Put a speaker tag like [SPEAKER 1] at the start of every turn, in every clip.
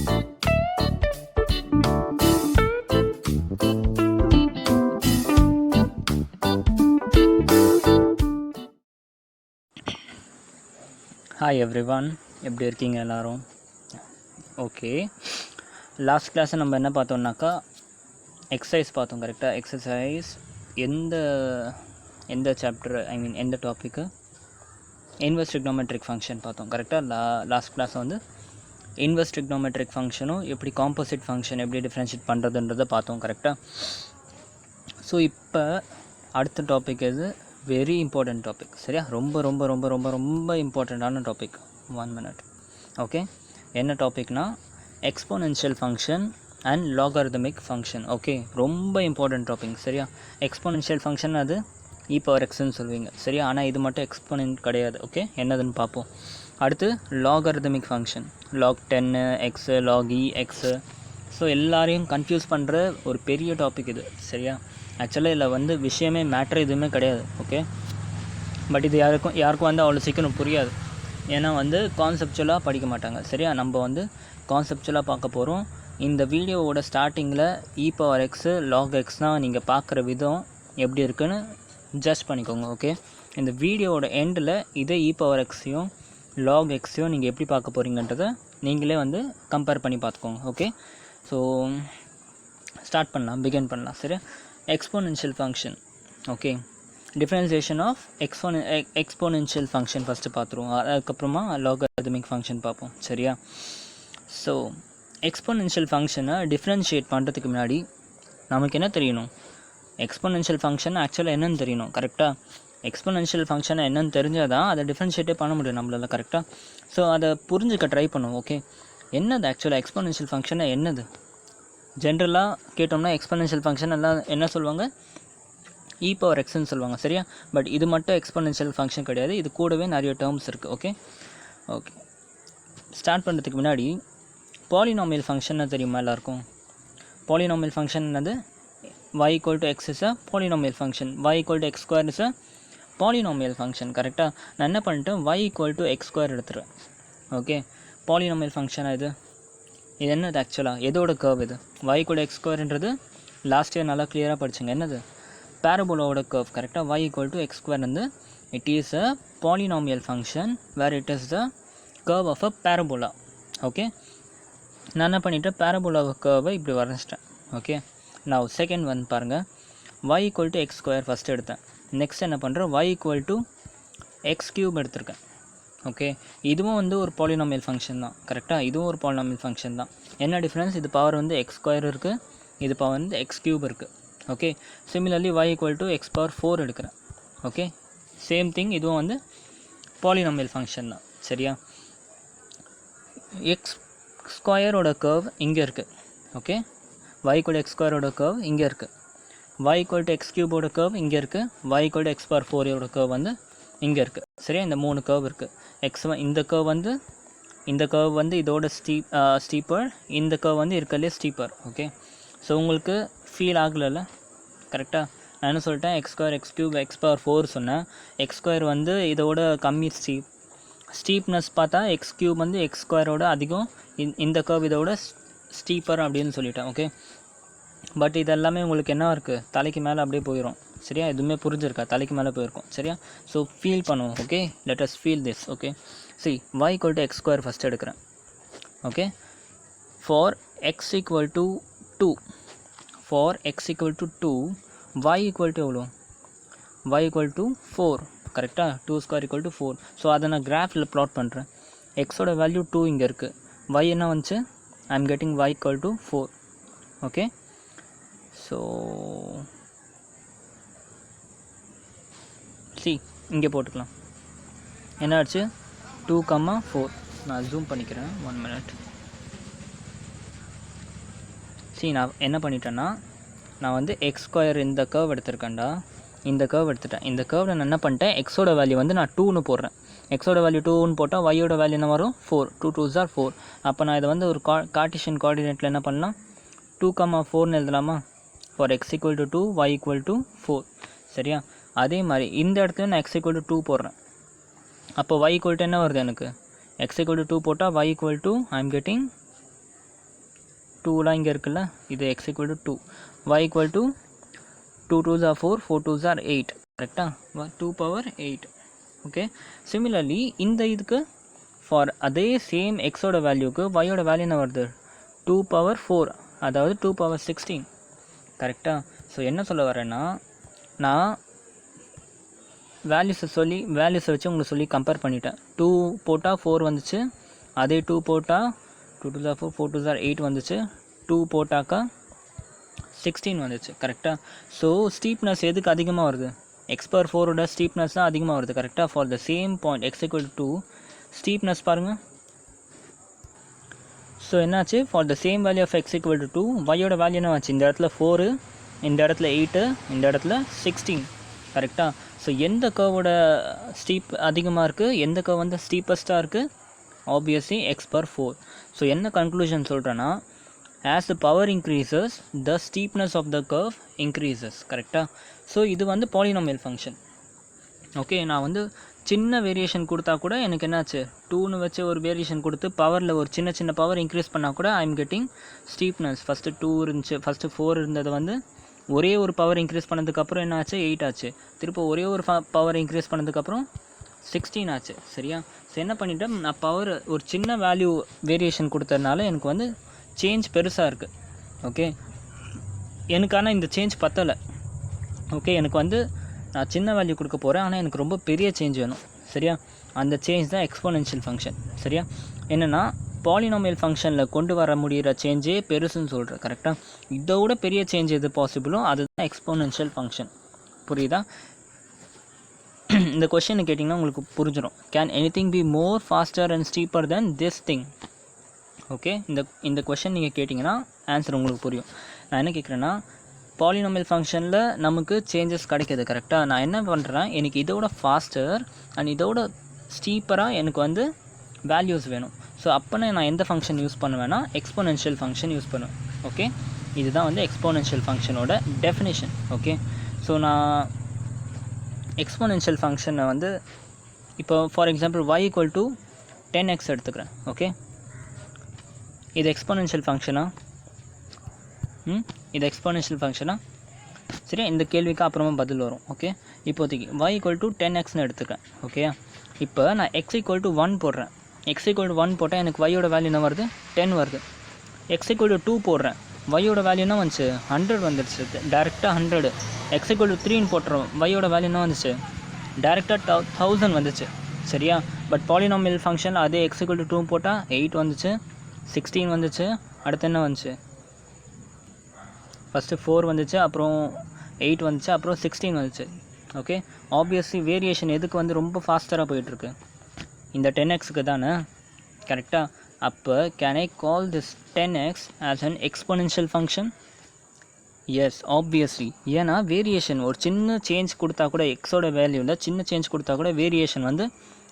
[SPEAKER 1] Hi everyone, எப்படி இருக்கீங்க எல்லோரும்? ஓகே, லாஸ்ட் கிளாஸை நம்ம என்ன பார்த்தோம்னாக்கா எக்ஸசைஸ் பார்த்தோம். கரெக்டாக எக்ஸசைஸ் எந்த சாப்டர் எந்த டாப்பிக்கு இன்வெர்ஸ் ட்ரிக்னோமெட்ரிக் ஃபங்க்ஷன் பார்த்தோம். கரெக்டாக லாஸ்ட் கிளாஸை வந்து இன்வெர்ஸ் ட்ரிக்னோமெட்ரிக் ஃபங்க்ஷனும் எப்படி காம்போசிட் ஃபங்க்ஷன் எப்படி டிஃப்ரென்ஷியேட் பண்ணுறதுன்றதை பார்த்தோம். கரெக்டாக. ஸோ இப்போ அடுத்த டாபிக் இது வெரி இம்பார்ட்டன்ட் டாபிக். சரியா? ரொம்ப ரொம்ப ரொம்ப ரொம்ப ரொம்ப இம்பார்ட்டண்ட்டான டாபிக். 1 minute. ஓகே, என்ன டாபிக்னா exponential function and logarithmic function. Okay, ரொம்ப இம்பார்ட்டன்ட் டாபிக். சரியா? எக்ஸ்போனென்ஷியல் ஃபங்க்ஷன் அது e⁻x சொல்லுவீங்க. சரியா? ஆனால் இது மட்டும் எக்ஸ்போனென்ட் கிடையாது. ஓகே, என்னதுன்னு பார்ப்போம். அடுத்து logarithmic function, log 10 x log e x. So எல்லாரையும் கன்ஃபியூஸ் பண்ணுற ஒரு பெரிய டாபிக் இது. சரியா? ஆக்சுவலாக இதில் வந்து விஷயமே மேட்ரு எதுவுமே கிடையாது. ஓகே, பட் இது யாருக்கும் வந்து அவ்வளோ சீக்கிரம் புரியாது. ஏன்னா வந்து கான்செப்சுவலாக படிக்க மாட்டாங்க. சரியா? நம்ம வந்து கான்செப்சுவலாக பார்க்க போகிறோம். இந்த வீடியோவோட ஸ்டார்டிங்கில் e⁻x log x தான் நீங்கள் பார்க்குற விதம் எப்படி இருக்குன்னு ஜட்ஜ் பண்ணிக்கோங்க. ஓகே, இந்த வீடியோவோட எண்டில் இதே e⁻x-ஐயும் log x-ஐயும் நீங்கள் எப்படி பார்க்க போகிறீங்கன்றதை நீங்களே வந்து கம்பேர் பண்ணி பார்த்துக்கோங்க. ஓகே, ஸோ பிகின் பண்ணலாம். சரியா? Exponential function. Okay, differentiation of exponential function first பார்த்துருவோம். அதுக்கப்புறமா லாகரிதமிக் ஃபங்க்ஷன் பார்ப்போம். சரியா? ஸோ எக்ஸ்போனென்ஷியல் ஃபங்க்ஷனை டிஃப்ரென்ஷியேட் பண்ணுறதுக்கு முன்னாடி நமக்கு என்ன தெரியணும்? எக்ஸ்போனென்ஷியல் ஃபங்க்ஷன் ஆக்சுவலாக என்னென்னு தெரியணும். கரெக்டாக? எக்ஸ்போனென்ஷியல் ஃபங்க்ஷனை என்னென்னு தெரிஞ்சால் தான் அதை டிஃப்ரென்ஷியேட்டே பண்ண முடியும் நம்மளால். கரெக்டாக? ஸோ அதை புரிஞ்சுக்க ட்ரை பண்ணுவோம். ஓகே, என்னது ஆக்சுவலாக எக்ஸ்போனென்ஷியல் ஃபங்க்ஷனை என்னது? ஜென்ரலாக கேட்டோம்னா எக்ஸ்போனென்ஷியல் ஃபங்க்ஷன் எல்லாம் என்ன சொல்லுவாங்க? e⁻xன்னு சொல்லுவாங்க. சரியா? பட் இது மட்டும் எக்ஸ்போனென்ஷியல் ஃபங்க்ஷன் கிடையாது. இது கூடவே நிறைய டேர்ம்ஸ் இருக்குது. ஓகே, ஸ்டார்ட் பண்ணுறதுக்கு முன்னாடி பாலினாமியல் ஃபங்க்ஷன் தெரியுமா எல்லாருக்கும்? பாலினாமியல் ஃபங்க்ஷன் என்னது? y = x is a polynomial function, y = x² is a polynomial function. கரெக்டாக? நான் என்ன பண்ணிட்டேன், y = x² எடுத்துருவேன். ஓகே, பாலினாமியல் ஃபங்க்ஷனாக இது என்னது? ஆக்சுவலாக எதோட கர்வ் இது? y = x²ன்றது லாஸ்ட் இயர் நல்லா கிளியராக படிச்சுங்க. என்னது? பேரபோலாவோட கர்வ். கரெக்டாக? y = x² வந்து it is a polynomial function where it is the curve of a parabola. Okay, நான் என்ன பண்ணிவிட்டேன், பேரபோலா கர்வை இப்படி வரைஞ்சிட்டேன். ஓகே, நான் செகண்ட் வந்து பாருங்கள், y = x² ஃபஸ்ட்டு எடுத்தேன். நெக்ஸ்ட் என்ன பண்ணுறேன், y = x³ எடுத்திருக்கேன். ஓகே, இதுவும் வந்து ஒரு பாலினாமியல் ஃபங்க்ஷன் தான். கரெக்டாக? இதுவும் ஒரு பாலினாமியல் ஃபங்க்ஷன் தான். என்ன டிஃப்ரென்ஸ்? இது பவர் வந்து x² இருக்குது, இது பவர் வந்து x³ இருக்குது. ஓகே, சிமிலர்லி y = x⁴ எடுக்கிறேன். ஓகே, சேம் திங், இதுவும் வந்து பாலினாமியல் ஃபங்க்ஷன் தான். சரியா? x² கர்வ் இங்கே இருக்குது. ஓகே, y = x² கர்வ் இங்கே இருக்குது, y = x³ கர்வ் இங்கே இருக்குது, y = x⁴ கர்வ் வந்து இங்கே இருக்குது. சரியா? இந்த 3 கர்வ் இருக்குது. இந்த கர்வ் வந்து இதோட ஸ்டீப்பர், இந்த கர்வ் வந்து இருக்கலே ஸ்டீப்பர். ஓகே, ஸோ உங்களுக்கு ஃபீல் ஆகலைல்ல? கரெக்டாக? நான் என்ன சொல்லிட்டேன், x² x³ x⁴ சொன்னேன். x² வந்து இதோட கம்மி ஸ்டீப்னஸ் பார்த்தா x³ வந்து x² அதிகம், இந்த கர்வ் இதோட ஸ்டீப்பர் அப்படின்னு சொல்லிட்டேன். ஓகே, பட் இதெல்லாமே உங்களுக்கு என்ன இருக்குது, தலைக்கு மேலே அப்படியே போயிடும். சரியா? எதுவுமே புரிஞ்சிருக்கா? தலைக்கு மேலே போயிருக்கும். சரியா? ஸோ ஃபீல் பண்ணுவோம். Okay, let us feel this. Okay, see y = x² first எடுக்கிறேன். Okay, for x = 2, for x = 2, y = எவ்வளோ? y = 4. கரெக்டாக? 2² = 4. ஸோ அதை நான் கிராஃபில் ப்ளாட் பண்ணுறேன். எக்ஸோட வேல்யூ 2 இங்கே இருக்குது, y என்ன வந்துச்சு? I am getting y = 4. Okay, so C இங்கே போட்டுக்கலாம். என்ன ஆச்சு? 2, 4. நான் ஜூம் பண்ணிக்கிறேன். 1 minute. சி நான் என்ன பண்ணிட்டேன்னா, நான் வந்து x² இந்த கர்வ் எடுத்திருக்கேன்டா, இந்த கர்வ் எடுத்துட்டேன். இந்த கர்வில் நான் என்ன பண்ணிட்டேன், எக்ஸோட வேல்யூ வந்து நான் 2ன்னு போடுறேன். எக்ஸோட வேல்யூ 2ன்னு போட்டால் yயோட வேல்யூ என்ன வரும்? 4. 2 2s are 4. அப்போ நான் இதை வந்து ஒரு கார்ட்டீசியன் கோஆர்டினேட்டில் என்ன பண்ணலாம், 2, 4ன்னு எழுதலாமா? For x = 2, y = 4. சரியா? அதே மாதிரி இந்த இடத்துல நான் x = 2 போடுறேன். அப்போ y = என்ன வருது எனக்கு? x = 2 போட்டால் y = I am getting 2லாம் இங்கே இருக்குல்ல, இது x = 2, y = 2 2s are 4, 4 2s are 8, கரெக்டாக 2^8. ஓகே, சிமிலர்லி இந்த இதுக்கு ஃபார் அதே சேம் எக்ஸோட வேல்யூக்கு ஒய்யோட வேல்யூ என்ன வருது, 2^4, அதாவது 2^16, கரெக்டாக. ஸோ என்ன சொல்ல வரேன்னா, நான் வேல்யூஸை வச்சு உங்களுக்கு சொல்லி கம்பேர் பண்ணிட்டேன். 2 போட்டால் 4 வந்துச்சு, அதே 2 போட்டால் 2 2s are 4, 4 2s are 8 வந்துச்சு, 2 போட்டாக்கா 16 வந்துச்சு, கரெக்டாக. ஸோ ஸ்டீப்னஸ் எதுக்கு அதிகமாக வருது, x^4ஓட ஸ்டீப்னஸ் தான் அதிகமாக வருது, கரெக்டாக. For the same point x = 2, steepness பாருங்கள். ஸோ என்னாச்சு, for the same value of x = 2, ஒய்யோட வேல்யூ என்ன ஆச்சு, இந்த இடத்துல 4, இந்த இடத்துல 8, இந்த இடத்துல 16, கரெக்டாக. ஸோ எந்த கர்வோட ஸ்டீப் அதிகமாக இருக்குது, எந்த கர்வ் வந்து ஸ்டீப்பஸ்ட்டாக இருக்குது, ஆப்வியஸ்லி x/4. ஸோ என்ன கன்க்ளூஷன் சொல்கிறேன்னா, as the power increases the steepness of the curve increases, கரெக்டாக. ஸோ இது வந்து பாலினாமியல் ஃபங்க்ஷன். ஓகே, நான் வந்து சின்ன வேரியேஷன் கொடுத்தா கூட எனக்கு என்னாச்சு, 2ன்னு வச்சு ஒரு வேரியேஷன் கொடுத்து பவரில் ஒரு சின்ன பவர் இன்க்ரீஸ் பண்ணால் கூட ஐ எம் கெட்டிங் ஸ்டீப்னஸ். ஃபஸ்ட்டு 2 இருந்துச்சு, ஃபஸ்ட்டு 4 இருந்தது வந்து ஒரே ஒரு பவர் இன்க்ரீஸ் பண்ணதுக்கப்புறம் என்ன ஆச்சு, 8 ஆச்சு. திரும்ப ஒரே ஒரு பவர் இன்க்ரீஸ் பண்ணதுக்கப்புறம் 16 ஆச்சு, சரியா. ஸோ என்ன பண்ணிட்டேன், நான் பவர் ஒரு சின்ன வேல்யூ வேரியேஷன் கொடுத்ததுனால எனக்கு வந்து சேஞ்ச் பெருசாக இருக்குது. ஓகே, எனக்கான இந்த சேஞ்ச் பத்தலை. ஓகே, எனக்கு வந்து நான் சின்ன வேல்யூ கொடுக்க போகிறேன், ஆனால் எனக்கு ரொம்ப பெரிய சேஞ்ச் வேணும், சரியா. அந்த சேஞ்ச் தான் எக்ஸ்போனென்ஷியல் ஃபங்க்ஷன், சரியா. என்னென்னா பாலினாமியல் ஃபங்க்ஷனில் கொண்டு வர முடிகிற சேஞ்சே பெருசுன்னு சொல்கிறேன், கரெக்டாக. இதோட பெரிய சேஞ்ச் எது பாசிபிளோ அதுதான் எக்ஸ்போனென்ஷியல் ஃபங்க்ஷன், புரியுதா. இந்த கொஸ்டின் கேட்டிங்கன்னா உங்களுக்கு புரிஞ்சிடும். Can anything be more faster and steeper than this thing. Okay, இந்த கொஸ்டின் நீங்கள் கேட்டிங்கன்னா ஆன்சர் உங்களுக்கு புரியும். நான் என்ன கேட்குறேன்னா, பாலினாமியல் ஃபங்க்ஷனில் நமக்கு சேஞ்சஸ் கிடைக்கிது, கரெக்டாக. நான் என்ன பண்ணுறேன், எனக்கு இதோட ஃபாஸ்டர் அண்ட் இதோட ஸ்டீப்பராக எனக்கு வந்து வேல்யூஸ் வேணும். ஸோ அப்போனா நான் எந்த ஃபங்க்ஷன் யூஸ் பண்ணுவேன்னா, எக்ஸ்போனென்ஷியல் ஃபங்க்ஷன் யூஸ் பண்ணுவேன். ஓகே, இதுதான் வந்து எக்ஸ்போனென்ஷியல் ஃபங்க்ஷனோட டெஃபினேஷன். ஓகே, ஸோ நான் எக்ஸ்போனென்ஷியல் ஃபங்க்ஷனை வந்து இப்போ ஃபார் எக்ஸாம்பிள் y = 10x எடுத்துக்கிறேன். ஓகே, இது எக்ஸ்போனென்ஷியல் ஃபங்க்ஷனா, இது எக்ஸ்போனென்ஷியல் ஃபங்க்ஷனா, சரியா. இந்த கேள்விக்கு அப்புறமா பதில் வரும். ஓகே, இப்போதைக்கு y = 10xன்னு எடுத்துக்கிறேன். ஓகே, இப்போ நான் x = 1 போடுறேன். x = 1 போட்டால் எனக்கு y-யோட வேல்யூ என்ன வருது, 10 வருது. x = 2 போடுறேன், y-யோட வேல்யூ என்ன வந்துச்சு, 100 வந்துடுச்சு, டேரெக்டாக 100. x = 3ன்னு போட்டுறோம், y-யோட வேல்யூ என்ன வந்துச்சு, டேரெக்டாக 1000 வந்துச்சு, சரியா. பட் பாலினாமியல் ஃபங்க்ஷனில் அதே x = 2 போட்டால் 8 வந்துச்சு, 16 வந்துச்சு, அடுத்து என்ன வந்துச்சு, ஃபஸ்ட்டு 4 வந்துச்சு, அப்புறம் 8 வந்துச்சு, அப்புறம் 16 வந்துச்சு. ஓகே, ஆப்வியஸ்லி வேரியேஷன் எதுக்கு வந்து ரொம்ப ஃபாஸ்டராக போயிட்டுருக்கு, இந்த 10xக்கு தானே, கரெக்டாக. அப்போ can I call this 10x as an exponential function? Yes, obviously. ஏன்னா வேரியேஷன் ஒரு சின்ன சேஞ்ச் கொடுத்தா கூட, எக்ஸோட வேல்யூவில் சின்ன சேஞ்ச் கொடுத்தா கூட வேரியேஷன் வந்து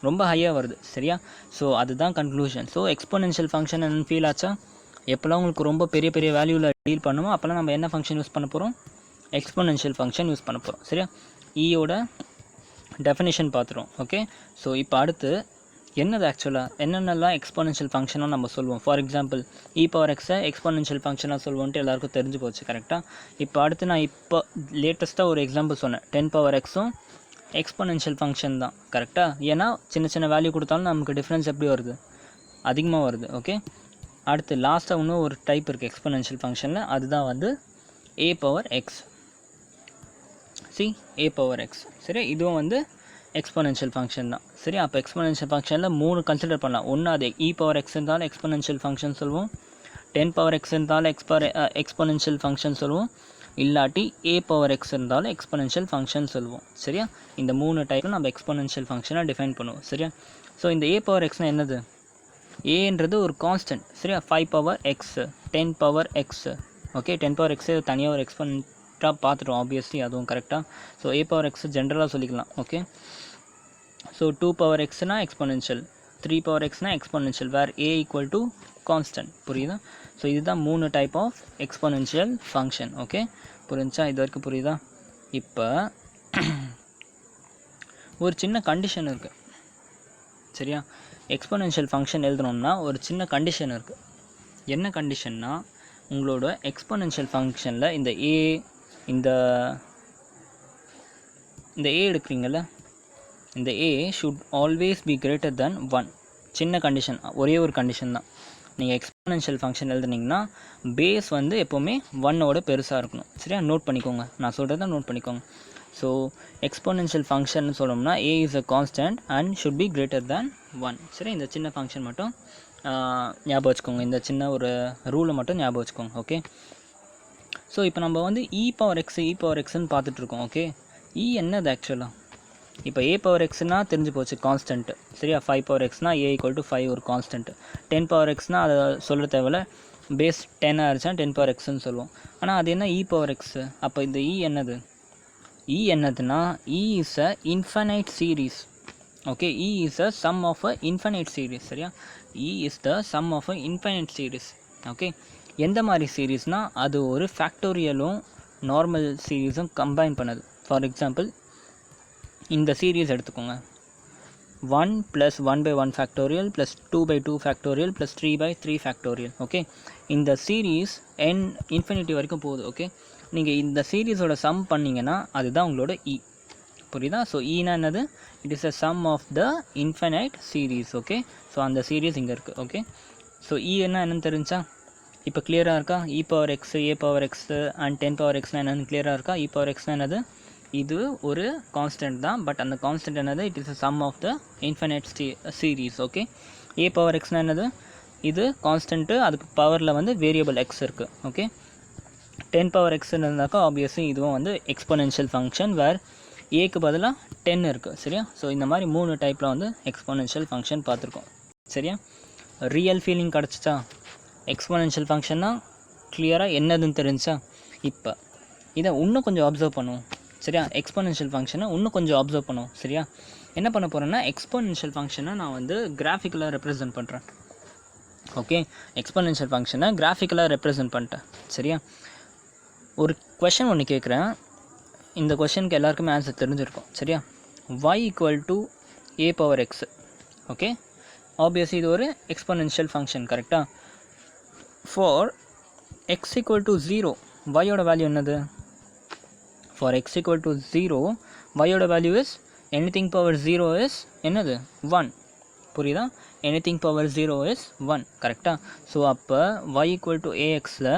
[SPEAKER 1] ரொம்ப ஹையாக வருது, சரியா. ஸோ அதுதான் கன்க்ளூஷன். ஸோ எக்ஸ்போனென்ஷியல் ஃபங்க்ஷன் என்னன்னு ஃபீல் ஆச்சா? எப்போல்லாம் உங்களுக்கு ரொம்ப பெரிய பெரிய வேல்யூவில் டீல் பண்ணுமோ அப்போல்லாம் நம்ம என்ன ஃபங்க்ஷன் யூஸ் பண்ண போகிறோம், எக்ஸ்போனென்ஷியல் ஃபங்க்ஷன் யூஸ் பண்ண போகிறோம், சரியா. ஈயோட டெஃபினேஷன் பார்த்துருவோம். ஓகே, ஸோ இப்போ அடுத்து என்னது ஆக்சுவலாக என்னென்னலாம் எக்ஸ்போனென்ஷியல் ஃபங்க்ஷனாக நம்ம சொல்லுவோம். ஃபார் எக்ஸாம்பிள் e⁻x எக்ஸ்போனென்ஷியல் ஃபங்க்ஷனாக சொல்லுவோன்ட்டு எல்லாருக்கும் தெரிஞ்சு போச்சு, கரெக்டாக. இப்போ அடுத்து நான் இப்போ லேட்டஸ்ட்டாக ஒரு எக்ஸாம்பிள் சொன்னேன், 10^xம் எக்ஸ்போனென்ஷியல் ஃபங்க்ஷன் தான், கரெக்டாக. ஏன்னா சின்ன சின்ன வேல்யூ கொடுத்தாலும் நமக்கு டிஃப்ரென்ஸ் எப்படி வருது, அதிகமாக வருது. ஓகே, அடுத்து லாஸ்ட்டாக இன்னும் ஒரு டைப் இருக்குது எக்ஸ்போனென்ஷியல் ஃபங்க்ஷனில், அதுதான் வந்து a⁻x. a⁻x, சரி. இதுவும் வந்து எக்ஸ்போனென்ஷியல் ஃபங்க்ஷன் தான், சரி. அப்போ எக்ஸ்போனென்ஷியல் ஃபங்க்ஷனில் 3 கன்சிடர் பண்ணலாம். ஒன்று அது e⁻x இருந்தாலும் எக்ஸ்போனென்ஷியல் ஃபங்க்ஷன் சொல்லுவோம், 10^x இருந்தாலும் எக்ஸ்போனென்ஷியல் ஃபங்க்ஷன் சொல்லுவோம், இல்லாட்டி a⁻x இருந்தாலும் எக்ஸ்போனென்ஷியல் ஃபங்க்ஷன் சொல்லுவோம், சரியா. இந்த 3 டைப்பில் நம்ம எக்ஸ்போனென்ஷியல் ஃபங்க்ஷனை டிஃபைன் பண்ணுவோம், சரியா. ஸோ இந்த a⁻xனால் என்னது, ஏன்றது ஒரு கான்ஸ்டன்ட், சரியா. 5^x 10^x. ஓகே, 10^x தனியாக ஒரு எக்ஸ்போனென்ட்டாக பார்த்துட்டோம், ஆப்வியஸ்லி அதுவும் கரெக்டாக. ஸோ a⁻x ஜென்ரலாக சொல்லிக்கலாம். ஓகே, ஸோ 2^xனா எக்ஸ்போனென்ஷியல், 3^xனா எக்ஸ்போனென்ஷியல், வேர் a = கான்ஸ்டன்ட், புரியுதா. ஸோ இதுதான் 3 type of exponential function. Okay, புரிஞ்சா, இது வரைக்கும் புரியுதா. இப்போ ஒரு சின்ன கண்டிஷன் இருக்குது, சரியா. எக்ஸ்போனென்ஷியல் ஃபங்க்ஷன் எழுதணும்னா ஒரு சின்ன கண்டிஷன் இருக்குது. என்ன கண்டிஷன்னா, உங்களோட எக்ஸ்போனென்ஷியல் ஃபங்க்ஷனில் இந்த ஏ இந்த ஏ எடுக்கிறீங்கள, இந்த a should always be greater than 1. சின்ன கண்டிஷன், ஒரே ஒரு கண்டிஷன் தான். நீங்கள் எக்ஸ்போனென்ஷியல் ஃபங்க்ஷன் எழுதுனீங்கன்னா பேஸ் வந்து எப்போவுமே 1ஓட பெருசாக இருக்கணும். சரியா, நோட் பண்ணிக்கோங்க, நான் சொல்கிறத நோட் பண்ணிக்கோங்க. ஸோ எக்ஸ்போனென்ஷியல் ஃபங்க்ஷன் சொல்லணும்னா a is a constant and should be greater than 1. சரி, இந்த சின்ன ஃபங்க்ஷன் மட்டும் ஞாபகம் வச்சுக்கோங்க, இந்த சின்ன ஒரு ரூலை மட்டும் ஞாபகம் வச்சுக்கோங்க. ஓகே, ஸோ இப்போ நம்ம வந்து இ பவர் எக்ஸ்ன்னு பார்த்துட்ருக்கோம். ஓகே, இ என்னது ஆக்சுவலாக? இப்போ ஏ பவர் எக்ஸ்னால் தெரிஞ்சு போச்சு, கான்ஸ்டன்ட்டு. சரியா, 5 பவர் எக்ஸ்னால் ஏ = 5 ஒரு கான்ஸ்டன்ட்டு. 10 பவர் எக்ஸ்னால் அதை சொல்ல தேவையில்ல, பேஸ் 10 ஆகிடுச்சா 10 பவர் எக்ஸ்ன்னு சொல்லுவோம். ஆனால் அது என்ன இ பவர் எக்ஸு? அப்போ இந்த இ என்னது? இ என்னதுன்னா e is a infinite series. Okay, e is a sum of a infinite series. சரியா, e is the sum of a infinite series. Okay, எந்த மாதிரி சீரீஸ்னால் அது ஒரு ஃபேக்டோரியலும் நார்மல் சீரீஸும் கம்பைன் பண்ணுது. ஃபார் எக்ஸாம்பிள் இந்த சீரீஸ் எடுத்துக்கோங்க, 1 + 1/1 ஃபேக்டோரியல் + 2/2 ஃபேக்டோரியல் + 3/3 ஃபேக்டோரியல். ஓகே, இந்த சீரீஸ் இன்ஃபினிட்டி வரைக்கும் போகுது. ஓகே, நீங்கள் இந்த சீரீஸோட சம் பண்ணிங்கன்னா அதுதான் உங்களோட இ. புரியுதா? ஸோ ஈனா என்னது? It is a sum of the infinite series. Okay, so அந்த சீரீஸ் இங்கே இருக்குது. ஓகே, ஸோ இ என்னன்னு தெரிஞ்சா இப்போ கிளியராக இருக்கா? E power x, a power x and 10 power எக்ஸ்னால் என்னென்னு கிளியராக இருக்கா? இ பவர் எக்ஸ்னால் என்னது? இது ஒரு கான்ஸ்டன்ட் தான், பட் அந்த கான்ஸ்டன்ட் என்னது? It is a sum of the infinite series. Okay, a power எக்ஸ்னால் என்னது? இது கான்ஸ்டன்ட்டு, அதுக்கு பவரில் வந்து வேரியபிள் எக்ஸ் இருக்குது. ஓகே, 10 பவர் எக்ஸ்ன்னு இருந்தாக்கா ஆப்வியஸ்லி இதுவும் வந்து எக்ஸ்போனென்ஷியல் ஃபங்க்ஷன் வேர் ஏக்கு பதிலாக 10 இருக்குது. சரியா, ஸோ இந்த மாதிரி 3 டைப்பில் வந்து எக்ஸ்போனென்ஷியல் ஃபங்க்ஷன் பார்த்துருக்கோம். சரியா, ரியல் ஃபீலிங் கிடச்சிச்சா? எக்ஸ்போனென்ஷியல் ஃபங்க்ஷன்னா கிளியராக என்னதுன்னு தெரிஞ்சா? இப்போ இதை இன்னும் கொஞ்சம் அப்சர்வ் பண்ணுவோம். சரியா, எக்ஸ்போனென்ஷியல் ஃபங்க்ஷனை இன்னும் கொஞ்சம் அப்சர்வ் பண்ணுவோம். சரியா, என்ன பண்ண போகிறேன்னா எக்ஸ்போனென்ஷியல் ஃபங்க்ஷனை நான் வந்து கிராஃபிக்கலாக ரெப்ரசென்ட் பண்ணுறேன். ஓகே, எக்ஸ்போனென்ஷியல் ஃபங்க்ஷனை கிராஃபிக்கலாக ரெப்ரசென்ட் பண்ணிட்டேன். சரியா, ஒரு கொஷன் ஒன்று கேட்குறேன், இந்த கொஷனுக்கு எல்லாருக்குமே ஆன்சர் தெரிஞ்சிருக்கும். சரியா, y = a power x. Okay, obviously இது ஒரு எக்ஸ்போனென்ஷியல் ஃபங்க்ஷன். கரெக்டாக? ஃபார் x = 0 y-ஓட வேல்யூ என்னது? For x = 0 y-ஓட value is anything power 0 is என்னது? 1. புரியுதா? anything power 0 is 1. கரெக்டாக? ஸோ அப்போ y = axல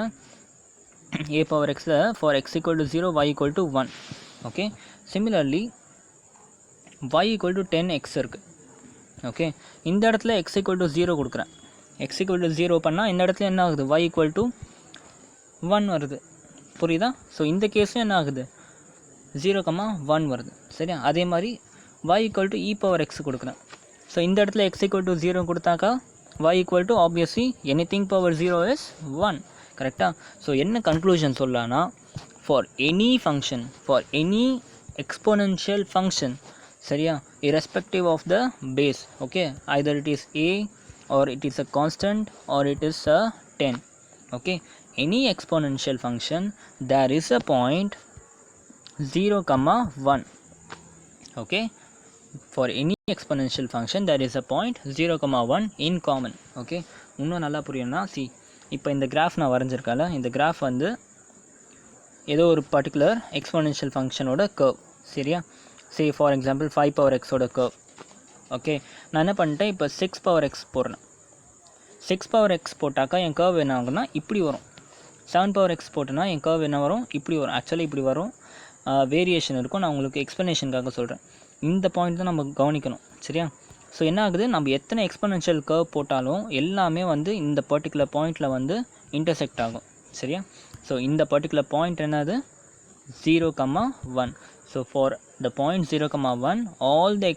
[SPEAKER 1] a பவர் எக்ஸில் for x = 0 y = 1. Okay, similarly y = 10x இருக்குது. ஓகே, இந்த இடத்துல x = 0 கொடுக்குறேன். x = 0 பண்ணால் இந்த இடத்துல என்ன ஆகுது? y = 1 வருது. புரியுதா? ஸோ இந்த கேஸில் என்ன ஆகுது? 0,1 வருது. சரியா, அதே மாதிரி y = e பவர் எக்ஸ் கொடுக்குறேன். ஸோ இந்த இடத்துல x = 0 கொடுத்தாக்கா y = obviously anything power 0 is 1. கரெக்டாக? ஸோ என்ன கன்க்ளூஷன் சொல்லலான்னா, for any function, for any exponential function, சரியா, irrespective of the base, okay, either it is a or it is a constant or it is a 10. Okay, any exponential function there is a point 0,1. okay, for any exponential function there is a point 0,1 in common. okay, இன்னும் நல்லா புரியணும்னா see, இப்போ இந்த graph நான் வரைஞ்சிருக்கேன்ல, இந்த graph வந்து ஏதோ ஒரு particular exponential ஃபங்க்ஷனோட கர்வ். சரியா, சே ஃபார் எக்ஸாம்பிள் 5 பவர் எக்ஸோட கர்வ். ஓகே, நான் என்ன பண்ணிட்டேன், இப்போ 6 பவர் எக்ஸ் போடுறேன். 6 பவர் எக்ஸ் போட்டாக்கா என் கர்வ் என்ன ஆகும்னா இப்படி வரும். 7 பவர் எக்ஸ் போட்டோன்னா என் கர்வ் என்ன வரும்? இப்படி வரும். ஆக்சுவலி இப்படி வரும், வேரியேஷன் இருக்கும். நான் உங்களுக்கு எக்ஸ்ப்ளனேஷனுக்காக சொல்கிறேன். இந்த பாயிண்ட் தான் நம்ம கவனிக்கணும். சரியா, ஸோ என்ன ஆகுது, நம்ம எத்தனை எக்ஸ்போனென்ஷியல் கர்வ் போட்டாலும் எல்லாமே வந்து இந்த பர்டிகுலர் பாயிண்டில் வந்து இன்டர்செக்ட் ஆகும். சரியா, ஸோ இந்த பர்டிகுலர் பாயிண்ட் என்னது? 0,1. So for the point 0,1 all the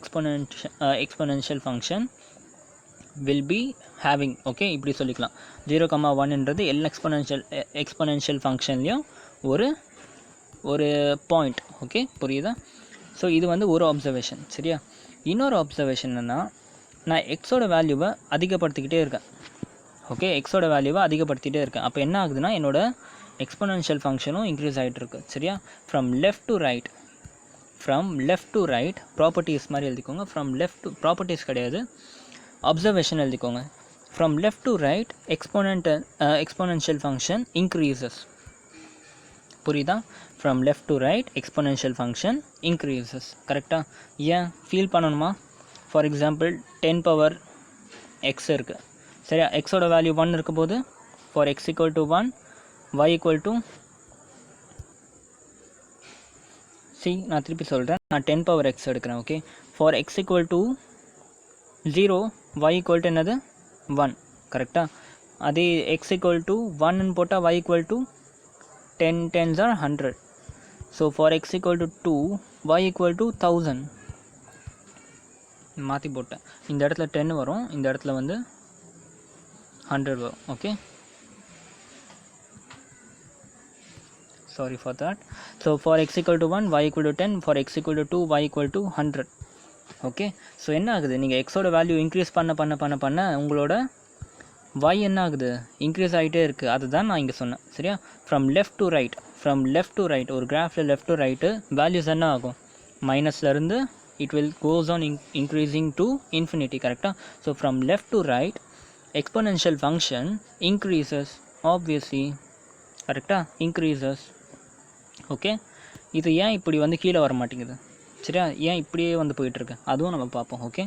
[SPEAKER 1] exponential function will be having, okay, இப்படி சொல்லிக்கலாம். 0,1ன்றது எல்லா எக்ஸ்போனென்ஷியல் ஃபங்க்ஷன்லேயும் ஒரு பாயிண்ட். ஓகே, புரியுதா? ஸோ இது வந்து ஒரு அப்சர்வேஷன். சரியா, இன்னொரு அப்சர்வேஷன் என்னென்னா, நான் எக்ஸோட வேல்யூவை அதிகப்படுத்திக்கிட்டே இருக்கேன். ஓகே, எக்ஸோட வேல்யூவை அதிகப்படுத்திகிட்டே இருக்கேன். அப்போ என்ன ஆகுதுன்னா என்னோட எக்ஸ்போனென்ஷியல் ஃபங்க்ஷனும் இன்க்ரீஸ் ஆகிட்டு இருக்கு. சரியா, from left to right properties மாதிரி எழுதிக்கோங்க. ஃப்ரம் லெஃப்ட் டு ப்ராப்பர்ட்டிஸ் கிடையாது, அப்சர்வேஷன் எழுதிக்கோங்க. from left to right exponential function increases. புரியுதா? from left to right exponential function increases. கரெக்டா? ஏன் ஃபீல் பண்ணணுமா? ஃபார் எக்ஸாம்பிள் 10 பவர் எக்ஸ் இருக்குது. சரியா? எக்ஸோட வேல்யூ 1 இருக்க போது for x equal to 1 y equal to நான் திருப்பி சொல்கிறேன். நான் 10 பவர் எக்ஸ் எடுக்கிறேன். Okay, for x equal to 0 y equal to என்னது 1. கரெக்டாக? அதே எக்ஸ் ஈக்குவல் டு 1ன்னு போட்டால் y equal to 10 10s are 100. So for x equal to 2 y equal to 1000. மாற்றி போட்டேன். இந்த இடத்துல 10 வரும், இந்த இடத்துல வந்து 100 வரும். Okay, sorry for that. So for x equal to 1 y equal to 10, for x equal to 2 y equal to 100. Okay, so என்ன ஆகுது, நீங்கள் எக்ஸோட வேல்யூ இன்க்ரீஸ் பண்ண உங்களோட y என்ன ஆகுது, இன்க்ரீஸ் ஆகிட்டே இருக்குது. அதுதான் நான் இங்கே சொன்னேன். சரியா? ஃப்ரம் லெஃப்ட் டு ரைட் ஒரு கிராஃபில் லெஃப்ட் டு ரைட்டு வேல்யூஸ் என்ன ஆகும், மைனஸ்லேருந்து it will goes on increasing to infinity. கரெக்டாக? So from left to right exponential function increases obviously. கரெக்டாக? இன்க்ரீசஸ். ஓகே, இது ஏன் இப்படி வந்து கீழே வர மாட்டேங்குது? சரியா? ஏன் இப்படியே வந்து போயிட்டுருக்கு, அதுவும் நம்ம பார்ப்போம். ஓகே,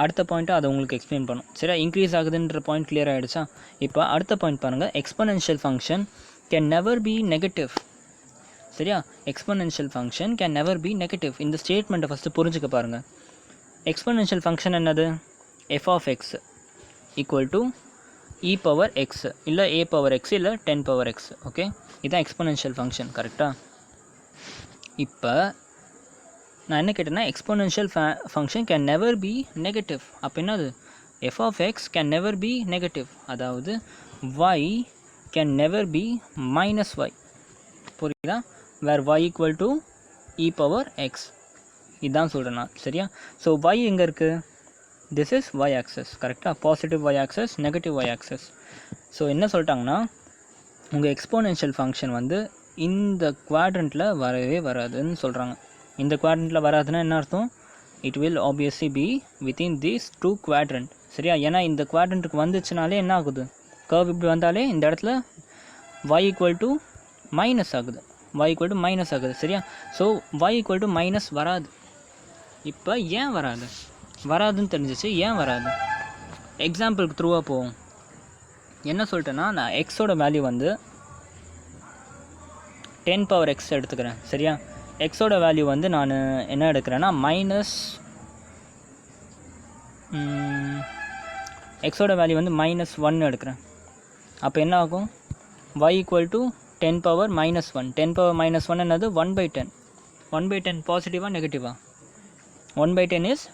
[SPEAKER 1] அடுத்த பாயிண்ட்டை அதை உங்களுக்கு எக்ஸ்பிளைன் பண்ணும். சரியா? இன்க்ரீஸ் ஆகுதுன்ற பாயிண்ட் கிளியர் ஆகிடுச்சா? இப்போ அடுத்த பாயிண்ட் பாருங்கள். Exponential function can never be negative. சரியா? Exponential function can never be negative. இந்த ஸ்டேட்மெண்ட்டை ஃபஸ்ட்டு புரிஞ்சுக்க பாருங்கள். எக்ஸ்போனென்ஷியல் ஃபங்க்ஷன் என்னது, f of x equal to e power x, இல்லை ஏ பவர் எக்ஸ், இல்லை 10 பவர் எக்ஸ். ஓகே, இதுதான் எக்ஸ்போனென்ஷியல் ஃபங்க்ஷன். கரெக்டாக? இப்போ நான் என்ன கேட்டேன்னா, exponential function can never be negative. அப்போ என்னது, f of x can never be negative. அதாவது y can never B minus y. புரியுதா? Where y equal to e power x. இதுதான் சொல்கிறேன் நான். சரியா? ஸோ ஒய் எங்கே இருக்குது, திஸ் இஸ் ஒய் ஆக்சஸ். கரெக்டாக? Positive y axis, negative y axis. So என்ன சொல்லிட்டாங்கன்னா, உங்கள் எக்ஸ்போனென்ஷியல் ஃபங்க்ஷன் வந்து இந்த குவாட்ரண்ட்டில் வரவே வராதுன்னு சொல்கிறாங்க. இந்த குவாட்ரண்ட்டில் வராதுன்னா என்ன அர்த்தம், it will obviously be within these 2 quadrant. சரியா? ஏன்னா இந்த குவாட்ரண்ட்டுக்கு வந்துச்சுனாலே என்ன ஆகுது, கர்வ் இப்படி வந்தாலே இந்த இடத்துல y ஈக்குவல் டு மைனஸ் ஆகுது, y ஈக்குவல் டு மைனஸ் ஆகுது. சரியா? So y equal to minus வராது. இப்போ ஏன் வராதுன்னு தெரிஞ்சிச்சு. ஏன் வராது, எக்ஸாம்பிளுக்கு த்ரூவாக போவோம். என்ன சொல்லிட்டேன்னா, நான் எக்ஸோட வேல்யூ வந்து 10 பவர் எக்ஸ் எடுத்துக்கிறேன். சரியா? எக்ஸோட வேல்யூ வந்து நான் என்ன எடுக்கிறேன்னா எக்ஸோட வேல்யூ வந்து -1 எடுக்கிறேன். அப்போ என்ன ஆகும், y equal to 10 power -1. 10 power -1 என்னது, 1/10. 1/10 பாசிட்டிவா நெகட்டிவா? 1/10 is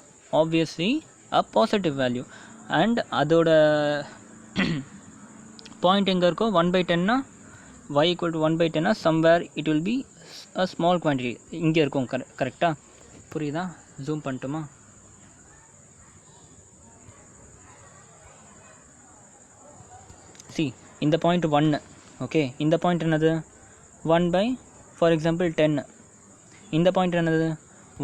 [SPEAKER 1] obviously a positive value. And அதோட பாயிண்ட் எங்கே இருக்கோ, 1/10னா y ஈக்குவல் டு 1/10னா somewhere it will be a small quantity. இங்கே இருக்கும். கரெக்டாக? புரியுதா? ஜூம் பண்ணட்டுமா? இந்த பாயிண்ட் 1. ஓகே, இந்த பாயிண்ட் என்னது 1 ஃபார் எக்ஸாம்பிள் 10. இந்த பாயிண்ட் என்னது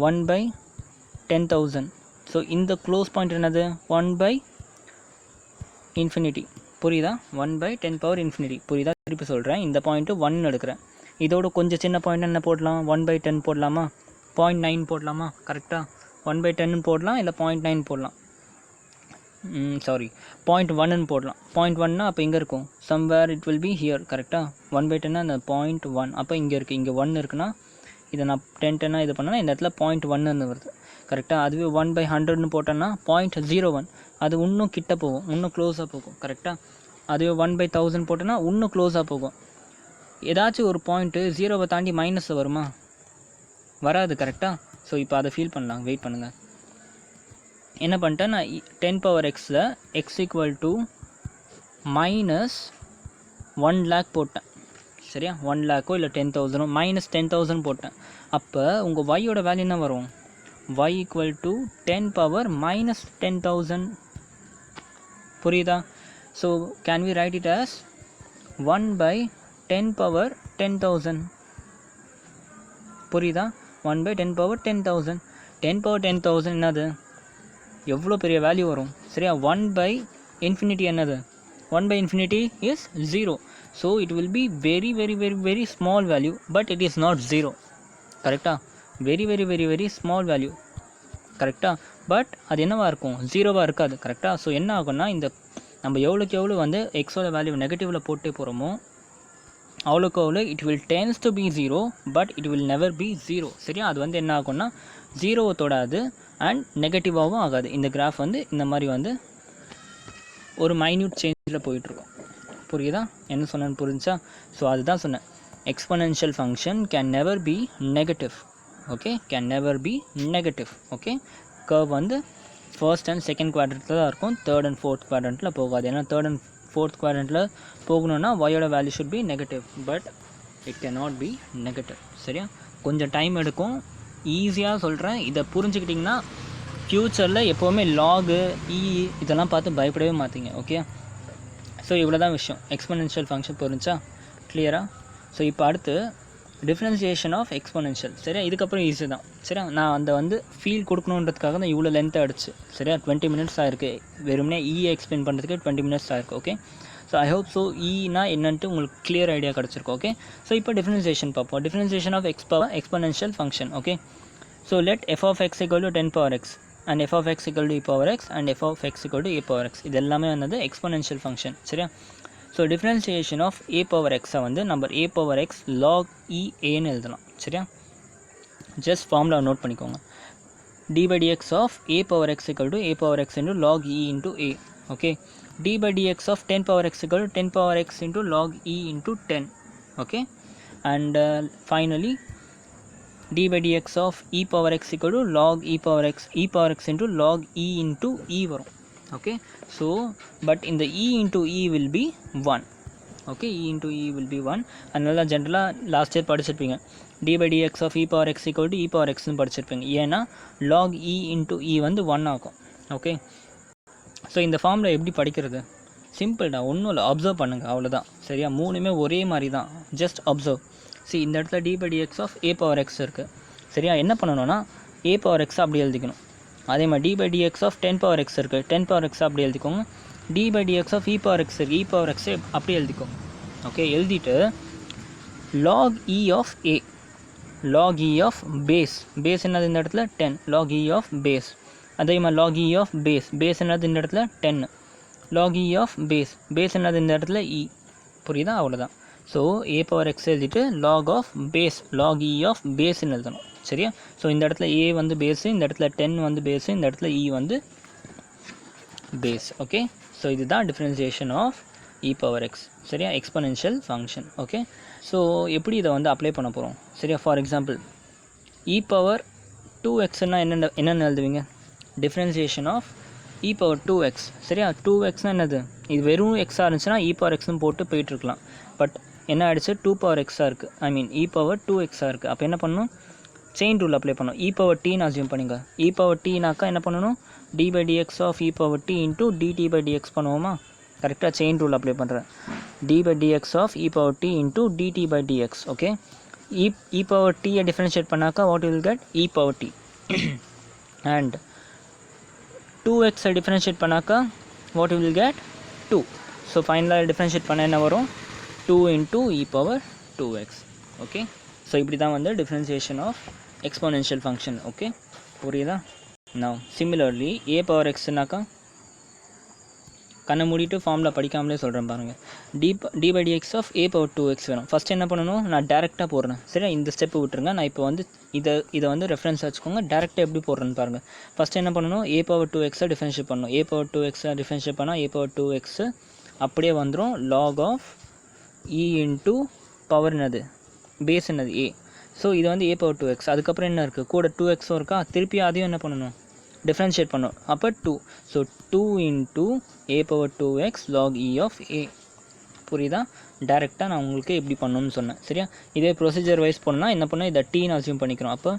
[SPEAKER 1] 1/10,000. ஸோ இந்த க்ளோஸ் பாயிண்ட் என்னது 1/∞. புரியுதா? 1/10 பவர் இன்ஃபினிட்டி. புரியுதா? திருப்பி சொல்கிறேன். இந்த பாயிண்ட்டு 1 எடுக்கிறேன். இதோட கொஞ்சம் சின்ன பாயிண்ட் என்ன போடலாம், 1/10 போடலாமா, 0.9 போடலாமா? கரெக்டாக? 1/10 போடலாம், இல்லை 0.9 போடலாம். சாரி 0.1 போடலாம். 0.1னா அப்போ இங்கே இருக்கும், somewhere it will be here. கரெக்டாக? 1/10னா அந்த 0.1 அப்போ இங்கே இருக்குது. இங்கே 1 இருக்குன்னா இதை நான் 10 இது பண்ணேன்னா இந்த இடத்துல 0.1 வருது. கரெக்டாக? அதுவே 1/100 போட்டோன்னா 0.01. அது இன்னும் கிட்ட போகும், இன்னும் க்ளோஸாக போகும். கரெக்டாக? அதுவே 1/1000 போட்டோன்னா இன்னும் க்ளோஸாக போகும். ஏதாச்சும் ஒரு பாயிண்ட்டு 0வை தாண்டி மைனஸ் வருமா? வராது. கரெக்டாக? ஸோ இப்போ அதை ஃபீல் பண்ணலாம். வெயிட் பண்ணுங்கள். என்ன பண்ணிட்டேன் நான், 10 பவர் எக்ஸில் எக்ஸ் ஈக்குவல் டு -1 lakh போட்டேன். சரியா? 1 lakhோ இல்லை 10,000 -10,000 போட்டேன். அப்போ உங்கள் ஒய்யோட வேல்யூ என்ன வரும், y ஈக்குவல் டு 10 பவர் -10,000. புரியுதா? So can we write it as 1/10 power 10,000. புரியுதா? 1/10 பவர் 10,000. 10 பவர் 10,000 என்னது, எவ்வளோ பெரிய வேல்யூ வரும். சரியா? 1/10 infinity என்னது 1 by infinity is 0. So it will be very small value, but it is not 0. கரெக்டா? very small value. கரெக்டா? பட் அது என்னவாக இருக்கும், ஜீரோவாக இருக்காது. கரெக்டாக? ஸோ என்ன ஆகும்னா, இந்த நம்ம எவ்வளோக்கு எவ்வளோ வந்து எக்ஸோட வேல்யூ நெகட்டிவில் போட்டே போகிறோமோ அவ்வளோக்கு அவ்வளோ it will tends to be 0, but it will never be 0. சரியா? அது வந்து என்ன ஆகும்னா ஜீரோவை தொடாது அண்ட் நெகட்டிவாகவும் ஆகாது. இந்த கிராஃப் வந்து இந்த மாதிரி வந்து ஒரு மைன்யூட் சேஞ்சில் போயிட்டுருக்கோம். புரியுதா? என்ன சொன்னேன்னு புரிஞ்சா? ஸோ அதுதான் சொன்னேன், exponential function can never be negative. Okay, can never be negative. Okay, curve வந்து ஃபர்ஸ்ட் அண்ட் செகண்ட் குவாட்ரண்ட்டில் தான் இருக்கும், தேர்ட் அண்ட் ஃபோர்த் குவாட்ரண்ட்டில் போகாது. ஏன்னா தேர்ட் அண்ட் ஃபோர்த் குவாட்ரண்ட்டில் போகணுன்னா ஒயோட value should be negative, but it can not be negative. சரியா? கொஞ்சம் டைம் எடுக்கும், ஈஸியாக சொல்கிறேன். இதை புரிஞ்சுக்கிட்டிங்கன்னா ஃப்யூச்சரில் எப்போவுமே லாகு இதெல்லாம் பார்த்து பயப்படவே மாட்டீங்க. ஓகே, ஸோ இவ்வளோ தான் விஷயம். எக்ஸ்பொனென்ஷியல் ஃபங்க்ஷன் புரிஞ்சா? கிளியரா? ஸோ இப்போ அடுத்து டிஃப்ரென்சியேஷன் ஆஃப் எக்ஸ்பொனென்ஷியல். சரியா? இதுக்கப்புறம் ஈஸி தான். சரியா? நான் அந்த வந்து ஃபீல் கொடுக்கணுன்றதுக்காக தான் இவ்வளோ லென்த் ஆகிடுச்சு. சரியா? 20 மினிட்ஸ் ஆயிருக்கு. வெறுமனே எக்ஸ்பிளைன் பண்ணுறதுக்கு 20 மினிட்ஸ் ஆயிருக்கு. Okay, so I hope so ஈனா என்னன்ட்டு உங்களுக்கு கிளியர் ஐடியா கிடச்சிருக்கும். ஓகே, ஸோ இப்போ டிஃப்ரென்சியேஷன் பார்ப்போம். Differentiation of exponential function. Okay, so let f of x equal to 10 power x and f of x equal to e power x and f of x equal to a power x. இது எல்லாமே வந்து exponential function. சரியா? So differentiation of a power x-ஐ வந்து நம்ம a power x log e aன்னு எழுதலாம். சரியா? Just formula note பண்ணிக்கோங்க. d by dx of a power x equal to a power x into log e into a. okay, d by dx of 10 power x equal to 10 power x into log e into 10. okay, and finally d by dx of e power x equal to log e power x into log e into e வரும். okay, so but in the e into e will be 1. okay, e into e will be 1. அதனால ஜென்ரலாக last year படிச்சிருப்பீங்க, d by dx of e power x equal to e power x னு படிச்சிருப்பீங்க. ஏன்னா log e into e வந்து 1 ஆகும். Okay, so இந்த ஃபார்மில் எப்படி படிக்கிறது? சிம்பிள்டா, ஒன்றும் இல்லை, அப்சர்வ் பண்ணுங்கள், அவ்வளோதான். சரியா? மூணுமே ஒரே மாதிரி தான், ஜஸ்ட் அப்சர்வ். see இந்த இடத்துல d by dx of a power x இருக்குது. சரியா? என்ன பண்ணணும்னா a power x அப்படி எழுதிக்கணும். அதே மாதிரி d by dx of 10 power x இருக்குது, 10 power x அப்படி எழுதிக்கோங்க. d by dx of e power x இருக்குது, e power x அப்படி எழுதிக்கோங்க. ஓகே, எழுதிட்டு log e of a, log e of base என்னது இந்த இடத்துல 10, log e of base. அதே மாதிரி log e of base என்னது இந்த இடத்துல 10, log e of base என்னது இந்த இடத்துல e. புரியுதா? அவ்வளோதான். ஸோ a power x எழுதிட்டு log of e of baseன்னு எழுதணும். சரியா? ஸோ இந்த இடத்துல a வந்து பேஸு, இந்த இடத்துல 10 வந்து பேஸு, இந்த இடத்துல e வந்து பேஸ். ஓகே, ஸோ இதுதான் differentiation of e power x. சரியா? Exponential function. ஓகே, ஸோ எப்படி இதை வந்து அப்ளை பண்ண போகிறோம்? சரியா? ஃபார் எக்ஸாம்பிள் e power 2xன்னா என்னென்னு எழுதுவீங்க? Differentiation of e power 2x. சரியா? 2xனா என்னது? இது வெறும் எக்ஸாக இருந்துச்சுன்னா e power xன்னு போட்டு போயிட்டுருக்கலாம். பட் என்ன ஆகிடுச்சு? 2 power x இருக்குது, ஐ மீன் e power 2x இருக்குது. அப்போ என்ன பண்ணணும்? செயின் ரூல் அப்ளை பண்ணணும். e power t அசியூம் பண்ணிங்க. e power t-நாக்கா என்ன பண்ணணும்? d by dx of e power t into dt by dx பண்ணுவோமா? கரெக்டாக செயின் ரூல் அப்ளை பண்ணுறேன். d by dx of e power t into dt by dx. Okay, e power t-ஐ differentiate பண்ணாக்கா what you will get? e power t. and 2x-ஐ differentiate பண்ணாக்கா what you will get? 2. So ஃபைனலாக differentiate பண்ண என்ன வரும்? 2 into e power 2x. Okay, so இப்படி தான் வந்து differentiation of exponential function. Okay, புரியுதா? now similarly a power xனாக்கா கண்ணை மூடிட்டு ஃபார்முலா படிக்காமலே சொல்கிறேன் பாருங்கள். d by dx of a power 2x வேணும். ஃபஸ்ட்டு என்ன பண்ணணும்? நான் டேரெக்டாக போடுறேன். சரியா? இந்த ஸ்டெப்பு விட்டுருங்க. நான் இப்போ வந்து இதை வந்து ரெஃபரன்ஸ் வச்சுக்கோங்க. டேரெக்டாக எப்படி போடுறேன்னு பாருங்கள். ஃபஸ்ட்டு என்ன பண்ணணும்? a power 2x-ஐ டிஃப்ரென்ஷியேட் பண்ணணும். a power 2x-ஐ டிஃப்ரென்ஷியேட் பண்ணால் a power 2x அப்படியே வந்துடும் log of e into power என்னது? பேஸ் என்னது? a. ஸோ இது வந்து a power 2x. அதுக்கப்புறம் என்ன இருக்குது? கூட 2xம் இருக்கா? திருப்பி அதையும் என்ன பண்ணணும்? டிஃப்ரென்ஷியேட் பண்ணணும். அப்போ 2. So 2 into a power 2x log e of a. புரியுதா? டேரெக்டாக நான் உங்களுக்கு எப்படி பண்ணணும்னு சொன்னேன். சரியா? இதே ப்ரொசீஜர் வைஸ் பண்ணால் என்ன பண்ணால் இதை t அசியூம் பண்ணிக்கிறோம். அப்போ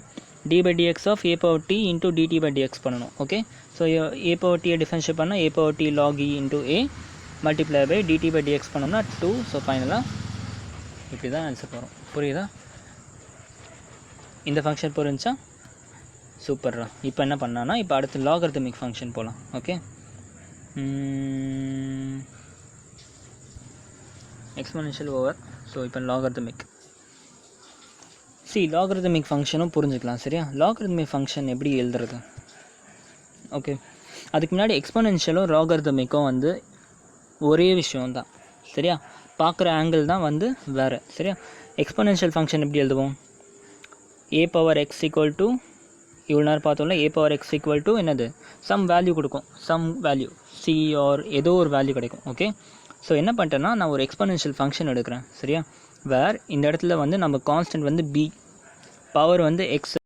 [SPEAKER 1] d by dx of a power t into dt by dx பண்ணணும். ஓகே, ஸோ a power t-ஐ டிஃப்ரென்ஷியேட் பண்ணால் a power t log e into a multiply by dt by dx பண்ணோம்னா 2. ஸோ ஃபைனலாக இப்படி தான் answer வரும். புரியுதா? இந்த ஃபங்க்ஷன் புரிஞ்சா சூப்பர்ரா. இப்போ என்ன பண்ணான்னா இப்போ அடுத்து லாகர்தமிக் ஃபங்க்ஷன் போகலாம். Okay, exponential over. ஸோ இப்போ லாகர்தமிக். லாகர்தமிக் ஃபங்க்ஷனும் புரிஞ்சுக்கலாம். சரியா, லாகர்தமிக் ஃபங்க்ஷன் எப்படி எழுதுறது? ஓகே, அதுக்கு முன்னாடி எக்ஸ்பொனென்ஷியலும் லாகர்தமிக்கும் வந்து ஒரே விஷயம்தான். சரியா, பார்க்குற ஆங்கிள் தான் வந்து வேறு. சரியா, எக்ஸ்பொனென்ஷியல் ஃபங்க்ஷன் எப்படி எழுதுவோம்? a power X equal to, இவ்வளோ நேரம் பார்த்தோம்ல, a power X equal to என்னது, சம் வேல்யூ கொடுக்கும், சம் வேல்யூ சி ஆர் ஏதோ ஒரு வேல்யூ கிடைக்கும். ஓகே, ஸோ என்ன பண்ணிட்டேன்னா நான் ஒரு எக்ஸ்பொனென்ஷியல் ஃபங்க்ஷன் எடுக்கிறேன். சரியா, வேர் இந்த இடத்துல வந்து நம்ம கான்ஸ்டன்ட் வந்து b, பவர் வந்து எக்ஸ்.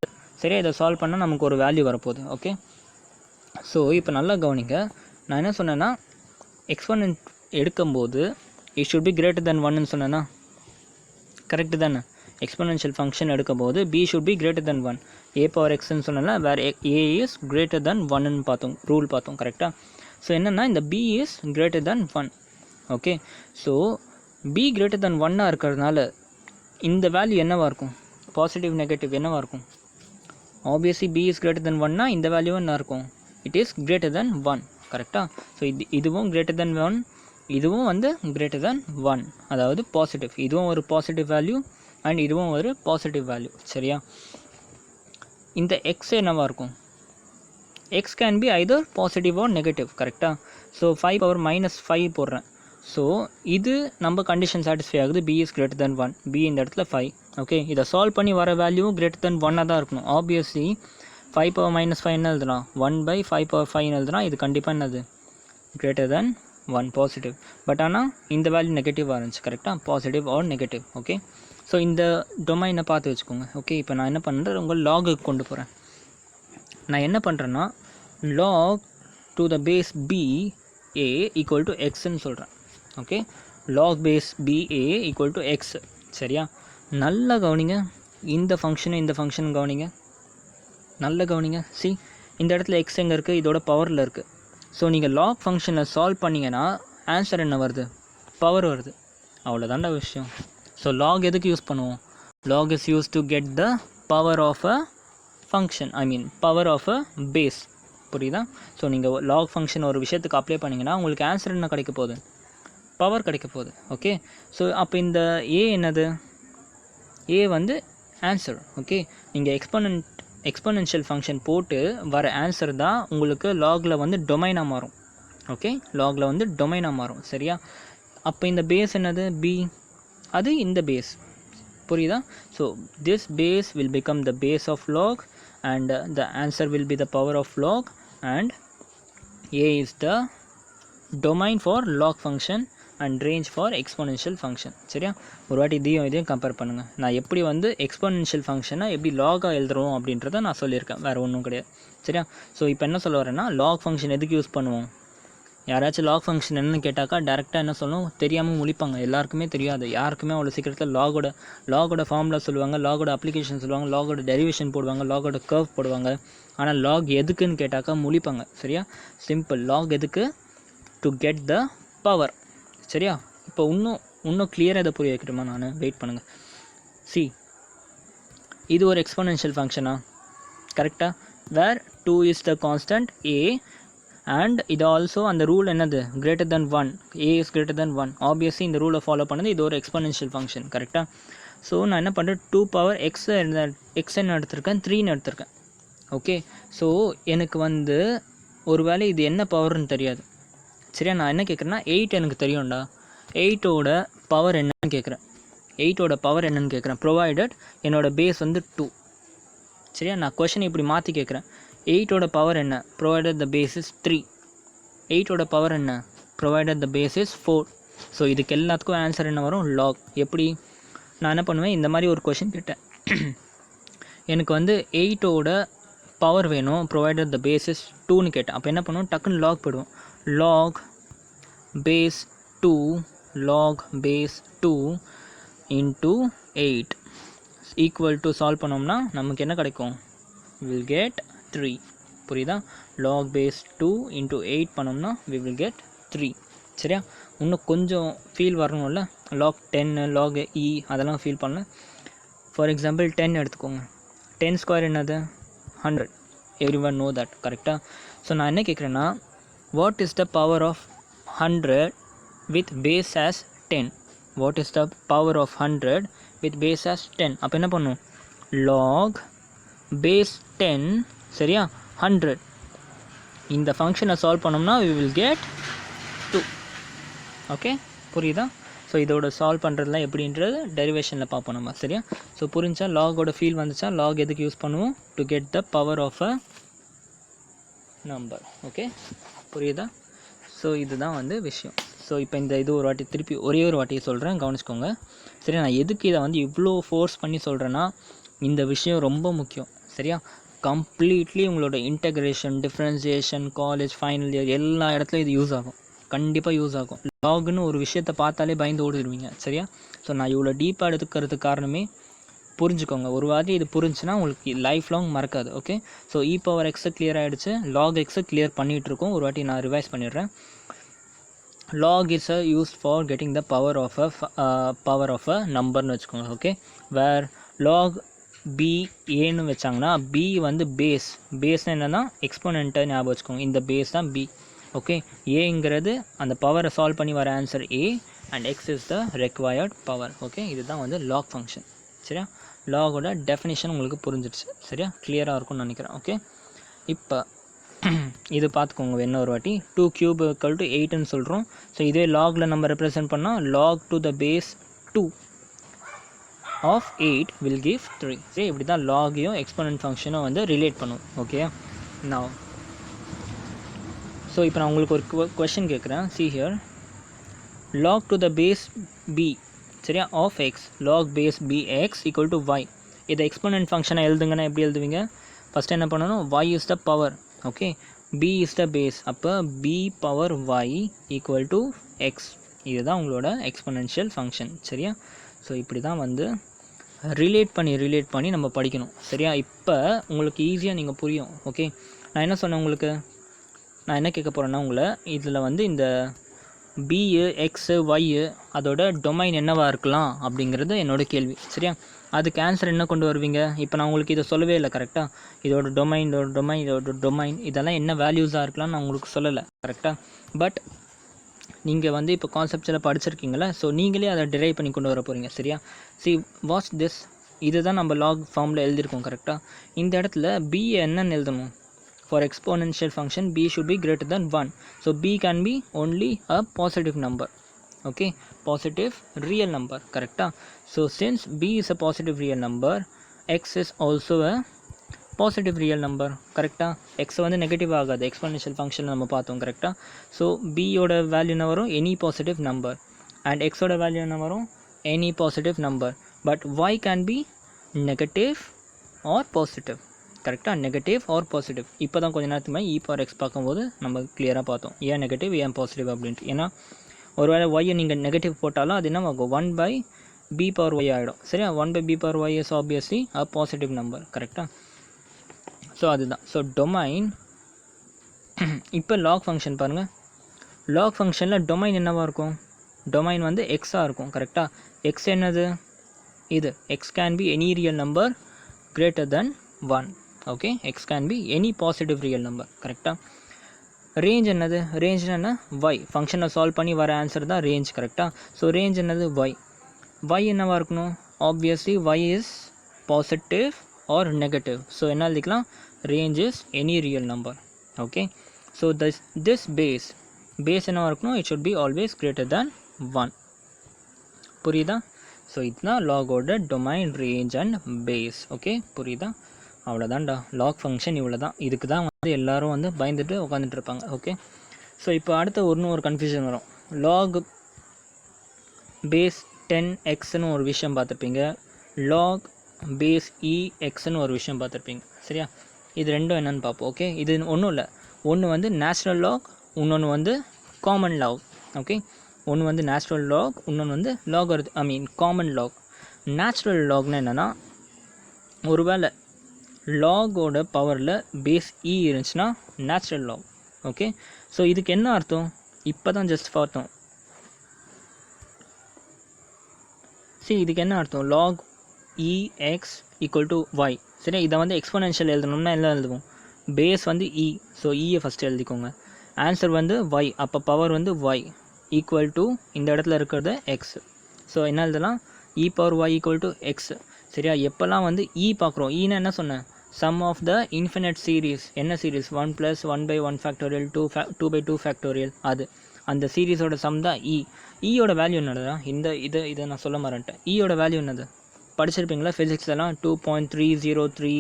[SPEAKER 1] சரியா, இதை சால்வ் பண்ணால் நமக்கு ஒரு வேல்யூ வரப்போகுது. ஓகே, ஸோ இப்போ நல்லா கவனிங்க. நான் என்ன சொன்னேன்னா எக்ஸ்பொனென்ட் எடுக்கும்போது it should be greater than 1ன்னு சொன்னேன்னா கரெக்டு தானே? எக்ஸ்பொனென்ஷியல் ஃபங்க்ஷன் எடுக்கும்போது b should be greater than 1. a power எக்ஸ்ன்னு சொன்னேன்னா வேறு a இஸ் கிரேட்டர் தென் 1ன்னு பார்த்தோம், ரூல் பார்த்தோம். கரெக்டாக? ஸோ என்னென்னா இந்த b is greater than 1. Okay, so b greater than 1ஆக இருக்கிறதுனால இந்த வேல்யூ என்னவாக இருக்கும்? பாசிட்டிவ் நெகட்டிவ் என்னவாக இருக்கும்? Obviously b is greater than 1னா இந்த வேல்யூ என்ன இருக்கும்? It is greater than 1. கரெக்டாக? ஸோ இதுவும் கிரேட்டர் தென் 1, இதுவும் வந்து கிரேட்டர் தென் 1, அதாவது பாசிட்டிவ். இதுவும் ஒரு பாசிட்டிவ் வேல்யூ அண்ட் இதுவும் ஒரு பாசிட்டிவ் வேல்யூ. சரியா, இந்த எக்ஸ் என்னவாக இருக்கும்? X can be Hyder positive or negative. கரெக்டாக? ஸோ 5 பவர் மைனஸ் 5 போடுறேன். ஸோ இது நம்ம கண்டிஷன் சாட்டிஸ்ஃபை ஆகுது, b is greater than 1, b இந்த இடத்துல 5. ஓகே, இதை சால்வ் பண்ணி வர வேல்யூ கிரேட்டர் தென் 1ஆக தான் இருக்கணும். ஆப்வியஸ்லி 5 பவர் மைனஸ் 5 என்ன எழுதுனா 1/5 பவர் 5 எழுதுனா இது கண்டிப்பாக என்னது? Greater than 1, positive. பட் ஆனால் இந்த வேல்யூ நெகட்டிவாக இருந்துச்சு. கரெக்டாக? Positive or negative. Okay, so இந்த டொமைனை பார்த்து வச்சுக்கோங்க. ஓகே, இப்போ நான் என்ன பண்ணுறேன், உங்கள் லாகுக்கு கொண்டு போகிறேன். நான் என்ன பண்ணுறேன்னா log to the base b a equal to எக்ஸ்ன்னு சொல்கிறேன். Okay, log base b a equal to x. சரியா, நல்லா கவனிங்க. இந்த ஃபங்க்ஷன் கவனிங்க, நல்ல கவனிங்க. சி, இந்த இடத்துல எக்ஸ் எங்கே இருக்குது? இதோட பவரில் இருக்குது. ஸோ நீங்கள் லாக் ஃபங்க்ஷனை சால்வ் பண்ணிங்கன்னா ஆன்சர் என்ன வருது? பவர் வருது. அவ்வளோதான்டா விஷயம். ஸோ லாக் எதுக்கு யூஸ் பண்ணுவோம்? Log is use to get the power of a function, I mean power of a base. புரியுதா? ஸோ நீங்கள் லாக் ஃபங்க்ஷன் ஒரு விஷயத்துக்கு அப்ளை பண்ணிங்கன்னா உங்களுக்கு ஆன்சர் என்ன கிடைக்க போகுது? பவர் கிடைக்க போகுது. ஓகே, ஸோ அப்போ இந்த ஏ என்னது? ஏ வந்து ஆன்சர். ஓகே, நீங்கள் எக்ஸ்பொனென்ஷியல் ஃபங்க்ஷன் போட்டு வர ஆன்சர் தான் உங்களுக்கு லாகில் வந்து டொமைனாக மாறும். ஓகே, லாகில் வந்து டொமைனாக மாறும். சரியா, அப்போ இந்த பேஸ் என்னது? b, அது இந்த பேஸ். புரியுதா? So this base will become the base of log and the answer will be the power of log and a is the domain for log function and range for exponential function. சரியா, ஒரு வாட்டி இதையும் compare பண்ணுங்கள். நான் எப்படி வந்து exponential ஃபங்க்ஷனை எப்படி லாகாக எழுதுறோம் அப்படின்றத நான் சொல்லியிருக்கேன், வேறு ஒன்றும் கிடையாது. சரியா, ஸோ இப்போ என்ன சொல்ல வரேன்னா லாக் ஃபங்க்ஷன் எதுக்கு யூஸ் பண்ணுவோம்? யாராச்சும் லாக் ஃபங்க்ஷன் என்னன்னு கேட்டாக்கா டேரெக்டாக என்ன சொல்லணும்? தெரியாமல் முழிப்பாங்க. எல்லாருக்குமே தெரியாது, யாருக்குமே அவ்வளோ சீக்கிரத்தில் லாகோட ஃபார்முலா சொல்லுவாங்க, லாகோட அப்ளிகேஷன் சொல்லுவாங்க, லாகோட டெரிவேஷன் போடுவாங்க, லாகோட கர்வ் போடுவாங்க. ஆனால் லாக் எதுக்குன்னு கேட்டாக்கா முழிப்பாங்க. சரியா, சிம்பிள். லாக் எதுக்கு? To get the power. சரியா, இப்போ இன்னும் கிளியராக இதை புரிய வைக்கட்டுமா? நான் வெயிட் பண்ணுங்கள். சி, இது ஒரு எக்ஸ்பொனென்ஷியல் ஃபங்க்ஷனா? கரெக்டாக? வேர் 2 is the constant a and இது ஆல்சோ அந்த ரூல் என்னது? Greater than 1, a is greater than 1. Obviously இந்த ரூலை ஃபாலோ பண்ணது இது ஒரு எக்ஸ்பொனென்ஷியல் ஃபங்க்ஷன். கரெக்டாக? ஸோ நான் என்ன பண்ணுறேன், 2 பவர் எக்ஸ்ன்னு எடுத்திருக்கேன், 3ன்னு எடுத்திருக்கேன். ஓகே, ஸோ எனக்கு வந்து ஒரு வேளை இது என்ன பவர்னு தெரியாது. சரியா, நான் என்ன கேட்குறேன்னா 8 எனக்கு தெரியும்டா, 8ஓட பவர் என்னன்னு கேட்குறேன். 8ஓட பவர் என்னன்னு கேட்குறேன், ப்ரொவைடட் என்னோட பேஸ் வந்து 2. சரியா, நான் கொஷின் இப்படி மாற்றி கேட்குறேன். 8ஓட பவர் என்ன? Provided the base is 3. 8ஓட பவர் என்ன? Provided the base is 4. So இதுக்கு எல்லாத்துக்கும் ஆன்சர் என்ன வரும்? லாக். எப்படி? நான் என்ன பண்ணுவேன், இந்த மாதிரி ஒரு கொஷின் கேட்டேன், எனக்கு வந்து 8ஓட பவர் வேணும், ப்ரொவைடட் த பேஸ் இஸ் 2ன்னு கேட்டேன். அப்போ என்ன பண்ணுவோம், டக்குன்னு லாக் போயிடுவோம். log base 2 into 8 equal to solve பண்ணோம்னா நமக்கு என்ன கிடைக்கும்? Will get 3. புரியுதா? log base 2 into 8 பண்ணோம்னா we will get 3. சரியா, இன்னும் கொஞ்சம் ஃபீல் வரணும்ல. log 10 log e அதெல்லாம் ஃபீல் பண்ணல. ஃபார் எக்ஸாம்பிள் 10 எடுத்துக்கோங்க. 10 ஸ்கொயர் என்னது? 100. Every one know that. கரெக்டாக? ஸோ நான் என்ன கேட்குறேன்னா what is the power of 100 with base as 10? What is the power of 100 with base as 10? அப்போ என்ன பண்ணும், log base 10 சரியா 100. இந்த ஃபங்க்ஷனை சால்வ் பண்ணோம்னா we will get 2. ஓகே புரியுதா? ஸோ இதோட சால்வ் பண்ணுறதுலாம் எப்படின்றது டெரிவேஷனில் பார்ப்போம் நம்ம சரியா. ஸோ புரிஞ்சா லாகோட ஃபீல் வந்துச்சா, லாக் எதுக்கு யூஸ் பண்ணுவோம், to get the power of a number. Okay புரியுதா? ஸோ இதுதான் வந்து விஷயம். ஸோ இப்போ இந்த இது ஒரு வாட்டி திருப்பி ஒரே ஒரு வாட்டி சொல்கிறேன், கவனிச்சுக்கோங்க சரியா. நான் எதுக்கு இதை வந்து இவ்வளோ ஃபோர்ஸ் பண்ணி சொல்கிறேன்னா, இந்த விஷயம் ரொம்ப முக்கியம் சரியா. கம்ப்ளீட்லி உங்களோட integration, differentiation, college final year எல்லா இடத்துலையும் இது யூஸ் ஆகும், கண்டிப்பாக யூஸ் ஆகும். லாக்னு ஒரு விஷயத்தை பார்த்தாலே பயந்து ஓடிடுவீங்க சரியா. ஸோ நான் இவ்வளோ டீப்பாக எடுத்துக்கிறதுக்கு காரணமே புரிஞ்சுக்கோங்க. ஒரு வாட்டி இது புரிஞ்சுன்னா உங்களுக்கு லைஃப் லாங் மறக்காது. ஓகே ஸோ இ பவர் எக்ஸை கிளியர் ஆகிடுச்சு, லாக் எக்ஸை கிளியர் பண்ணிகிட்ருக்கோம். ஒரு வாட்டி நான் ரிவைஸ் பண்ணிடுறேன். log is used for getting the power of a நம்பர்னு வச்சுக்கோங்க. ஓகே வேர் log b ஏன்னு வச்சாங்கன்னா b வந்து பேஸ்னால் என்னென்னா எக்ஸ்போனென்ட்டை ஞாபகம் வச்சுக்கோங்க. இந்த பேஸ் தான் b. ஓகே ஏங்கிறது அந்த பவரை சால்வ் பண்ணி வர answer a and x is the required power. Okay இதுதான் வந்து லாக் ஃபங்க்ஷன் சரியா. லாகோட டெஃபினிஷன் உங்களுக்கு புரிஞ்சிடுச்சு சரியா, கிளியராக இருக்கும்னு நினைக்கிறேன். ஓகே இப்போ இது பார்த்துக்கோங்க என்ன ஒரு வாட்டி. 2 cube equal to 8ன்னு சொல்கிறோம். ஸோ இதே லாகில் நம்ம ரெப்ரசென்ட் பண்ணால் log to the base 2 of 8 will give 3. சரி இப்படி தான் லாகையும் எக்ஸ்போனன்ட் ஃபங்க்ஷனும் வந்து ரிலேட் பண்ணும். ஓகே நான் ஸோ இப்போ நான் உங்களுக்கு ஒரு கொஷின் கேட்குறேன். see here log to the base b சரியா of x, log base bx equal to y. இதை எக்ஸ்போனன்ட் ஃபங்க்ஷனை எழுதுங்கன்னா எப்படி எழுதுவீங்க, ஃபஸ்ட்டு என்ன பண்ணணும், y is the power. Okay b is the base, அப்போ b power y equal to x. இதுதான் உங்களோட எக்ஸ்போனென்ஷியல் ஃபங்க்ஷன் சரியா. ஸோ இப்படி தான் வந்து ரிலேட் பண்ணி நம்ம படிக்கணும் சரியா. இப்போ உங்களுக்கு ஈஸியாக நீங்கள் புரியும். ஓகே நான் என்ன சொன்னேன் உங்களுக்கு, நான் என்ன கேட்க போகிறேன்னா உங்களை இதில் வந்து இந்த b x y அதோட டொமைன் என்னவாக இருக்கலாம் அப்படிங்கிறது என்னோடய கேள்வி சரியா. அதுக்கு ஆன்சர் என்ன கொண்டு வருவீங்க, இப்போ நான் உங்களுக்கு இதை சொல்லவே இல்லை கரெக்டாக. இதோட டொமைன் இதெல்லாம் என்ன வேல்யூஸாக இருக்கலாம்னு நான் உங்களுக்கு சொல்லலை கரெக்டாக. பட் நீங்கள் வந்து இப்போ கான்செப்ட்ஸில் படிச்சிருக்கீங்களா, ஸோ நீங்களே அதை டிரைவ் பண்ணி கொண்டு வர போகிறீங்க சரியா. see watch this, இதுதான் நம்ம லாக் ஃபார்மில் எழுதியிருக்கோம் கரெக்டாக. இந்த இடத்துல b என்னன்னு எழுதணும், for exponential function b should be greater than 1. so b can be only a positive number. okay positive real number correcta. so since b is a positive real number, x is also a positive real number correcta. x வந்து negative ஆகாது, exponential function நம்ம பார்த்தோம் கரெக்டா. So b ஓட value என்ன வரும், any positive number, and x ஓட value என்ன வரும், any positive number. But y can be negative or positive கரெக்டாக, நெகட்டிவ் ஆர் பாசிட்டிவ். இப்போ தான் கொஞ்சம் நேரத்துக்கு மேலே இ பவர் எக்ஸ் பார்க்கும்போது நம்ம கிளியராக பார்த்தோம் ஏன் நெகட்டிவ் ஏன் பாசிட்டிவ் அப்படின்ட்டு. ஏன்னா ஒருவேளை ஒய்யை நீங்கள் நெகட்டிவ் போட்டாலும் அது என்ன ஆகும், 1/b பவர் ஒய் ஆகிடும் சரியா. 1/b power y is obviously a positive number கரெக்டாக. ஸோ அதுதான். ஸோ டொமைன் இப்போ லாக் ஃபங்க்ஷன் பாருங்கள், லாக் ஃபங்க்ஷனில் டொமைன் என்னவாக இருக்கும், டொமைன் வந்து எக்ஸாக இருக்கும் கரெக்டாக. எக்ஸ் என்னது, இது X can be any real number greater than 1. Okay X can be any positive real number கரெக்டாக. ரேஞ்ச் என்னது, ரேஞ்ச் என்ன, y ஃபங்க்ஷனை சால்வ் பண்ணி வர ஆன்சர் தான் ரேஞ்ச் கரெக்டாக. ஸோ ரேஞ்ச் என்னது y என்னவாக இருக்கணும், obviously y is positive or negative. So என்ன எழுதிக்கலாம், range is any real number. Okay so this base என்னவாக இருக்கணும், it should be always greater than 1. புரியுதா. ஸோ இதுதான் லாகோட domain, range and base. Okay புரியுதா, அவ்வளோதான்டா லாக் ஃபங்க்ஷன் இவ்வளோ தான். இதுக்கு தான் வந்து எல்லோரும் வந்து பயந்துட்டு உட்காந்துட்டு இருப்பாங்க. ஓகே ஸோ இப்போ அடுத்த ஒரு கன்ஃபியூஷன் வரும். லாக் பேஸ் 10xன்னு ஒரு விஷயம் பார்த்துருப்பீங்க, லாக் பேஸ் exன்னு ஒரு விஷயம் பார்த்துருப்பீங்க சரியா. இது ரெண்டும் என்னென்னு பார்ப்போம். ஓகே இது ஒன்றும் இல்லை, ஒன்று வந்து நேச்சுரல் லாக், இன்னொன்று வந்து காமன் லாக். ஓகே ஒன்று வந்து நேச்சுரல் லாக், இன்னொன்று வந்து காமன் லாக். நேச்சுரல் லாக்னா என்னென்னா, ஒருவேளை லாகோட பவரில் பேஸ் இ இருந்துச்சுன்னா நேச்சுரல் லாக். ஓகே ஸோ இதுக்கு என்ன அர்த்தம், இப்போ தான் ஜஸ்ட் பார்த்தோம். இதுக்கு என்ன அர்த்தம், log ex equal to y சரியா. இதை வந்து எக்ஸ்போனென்ஷியல் எழுதணும்னா என்ன எழுதுவோம், பேஸ் வந்து இ, ஸோ இயை ஃபஸ்ட்டு எழுதிக்கோங்க. ஆன்சர் வந்து y, அப்போ பவர் வந்து y ஈக்குவல் டு இந்த இடத்துல இருக்கிறது எக்ஸ். ஸோ என்ன எழுதலாம், e power y equal to x. சரியா, எப்போல்லாம் வந்து இ பார்க்குறோம், ஈனா என்ன சொன்னேன், sum of the infinite series. என்ன சீரீஸ், 1 + 1/1 ஃபேக்டோரியல் 2/2 ஃபேக்டோரியல், அது அந்த சீரீஸோட சம் தான் இ. ஈயோட வேல்யூ என்னதுதான், இதை நான் சொல்ல மாட்டேன். ஈயோட வேல்யூ என்னது படிச்சிருப்பீங்களா ஃபிசிக்ஸ்லாம், 2.303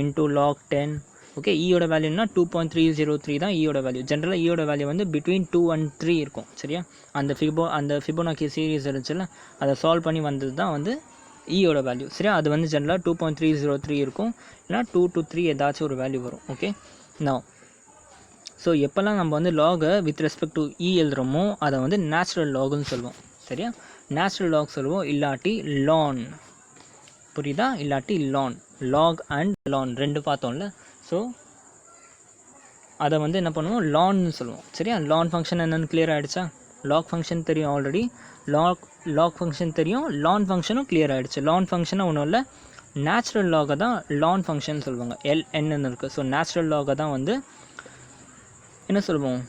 [SPEAKER 1] × log 10. ஓகே, ஈயோட வேல்யூனா 2.303 தான் ஈயோட வேல்யூ. ஜென்ரலாக ஈயோட வேல்யூ வந்து பிட்வீன் 2 and 3 இருக்கும். சரியா, அந்த ஃபிபோனாக்கி சீரீஸ் இருந்துச்சுல்ல, அதை சால்வ் பண்ணி வந்தது தான் வந்து ஈயோட வேல்யூ. சரியா, அது வந்து ஜென்ரலாக 2.303 இருக்கும், இல்லைனா 2 to 3 ஏதாச்சும் ஒரு வேல்யூ வரும். ஓகே, நான் ஸோ எப்போல்லாம் நம்ம வந்து லாகை வித் ரெஸ்பெக்ட் டு இ எழுதுகிறோமோ அதை வந்து நேச்சுரல் லாகுன்னு சொல்லுவோம். சரியா, நேச்சுரல் லாக் சொல்லுவோம், இல்லாட்டி லான். புரியுதா, இல்லாட்டி லான். லாக் அண்ட் லான் ரெண்டு பார்த்தோம்ல. ஸோ அதை வந்து என்ன பண்ணுவோம், லான்னு சொல்லுவோம். சரியா, லான் ஃபங்க்ஷன் என்னென்னு கிளியர் ஆகிடுச்சா, லாக் ஃபங்க்ஷன் தெரியும் ஆல்ரெடி, லாக் ஃபங்க்ஷன் தெரியும், லான் ஃபங்க்ஷனும் கிளியர் ஆகிடுச்சு. லான் ஃபங்க்ஷனாக ஒன்றும் இல்லை, நேச்சுரல் லாகை தான் லான் ஃபங்க்ஷன் சொல்லுவாங்க. எல்என்னு இருக்குது. ஸோ நேச்சுரல் லாகை தான் வந்து என்ன சொல்லுவோம்,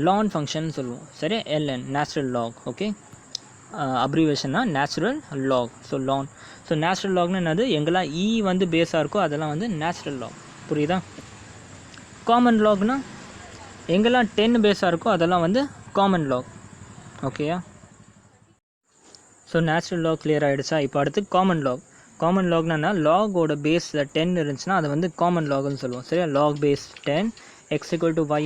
[SPEAKER 1] லான் ஃபங்க்ஷன் சொல்லுவோம். சரியா, எல்என் நேச்சுரல் லாக். ஓகே, அப்ரிவேஷன்னா natural log. So ln. So natural லாக்னு என்னது, எங்கெல்லாம் இ வந்து பேஸாக இருக்கோ அதெல்லாம் வந்து நேச்சுரல் லாக். புரியுதா, காமன் லாக்னா எங்கெல்லாம் 10 பேஸாக இருக்கோ அதெல்லாம் வந்து காமன் லாக். ஓகேயா, ஸோ நேச்சுரல் லாக் கிளியர் ஆகிடுச்சா. இப்போ அடுத்து காமன் லாக். காமன் லாக்னா லாகோட பேஸில் 10 இருந்துச்சுன்னா அதை வந்து காமன் லாக்னு சொல்லுவோம். சரியா, லாக் பேஸ் 10 x = y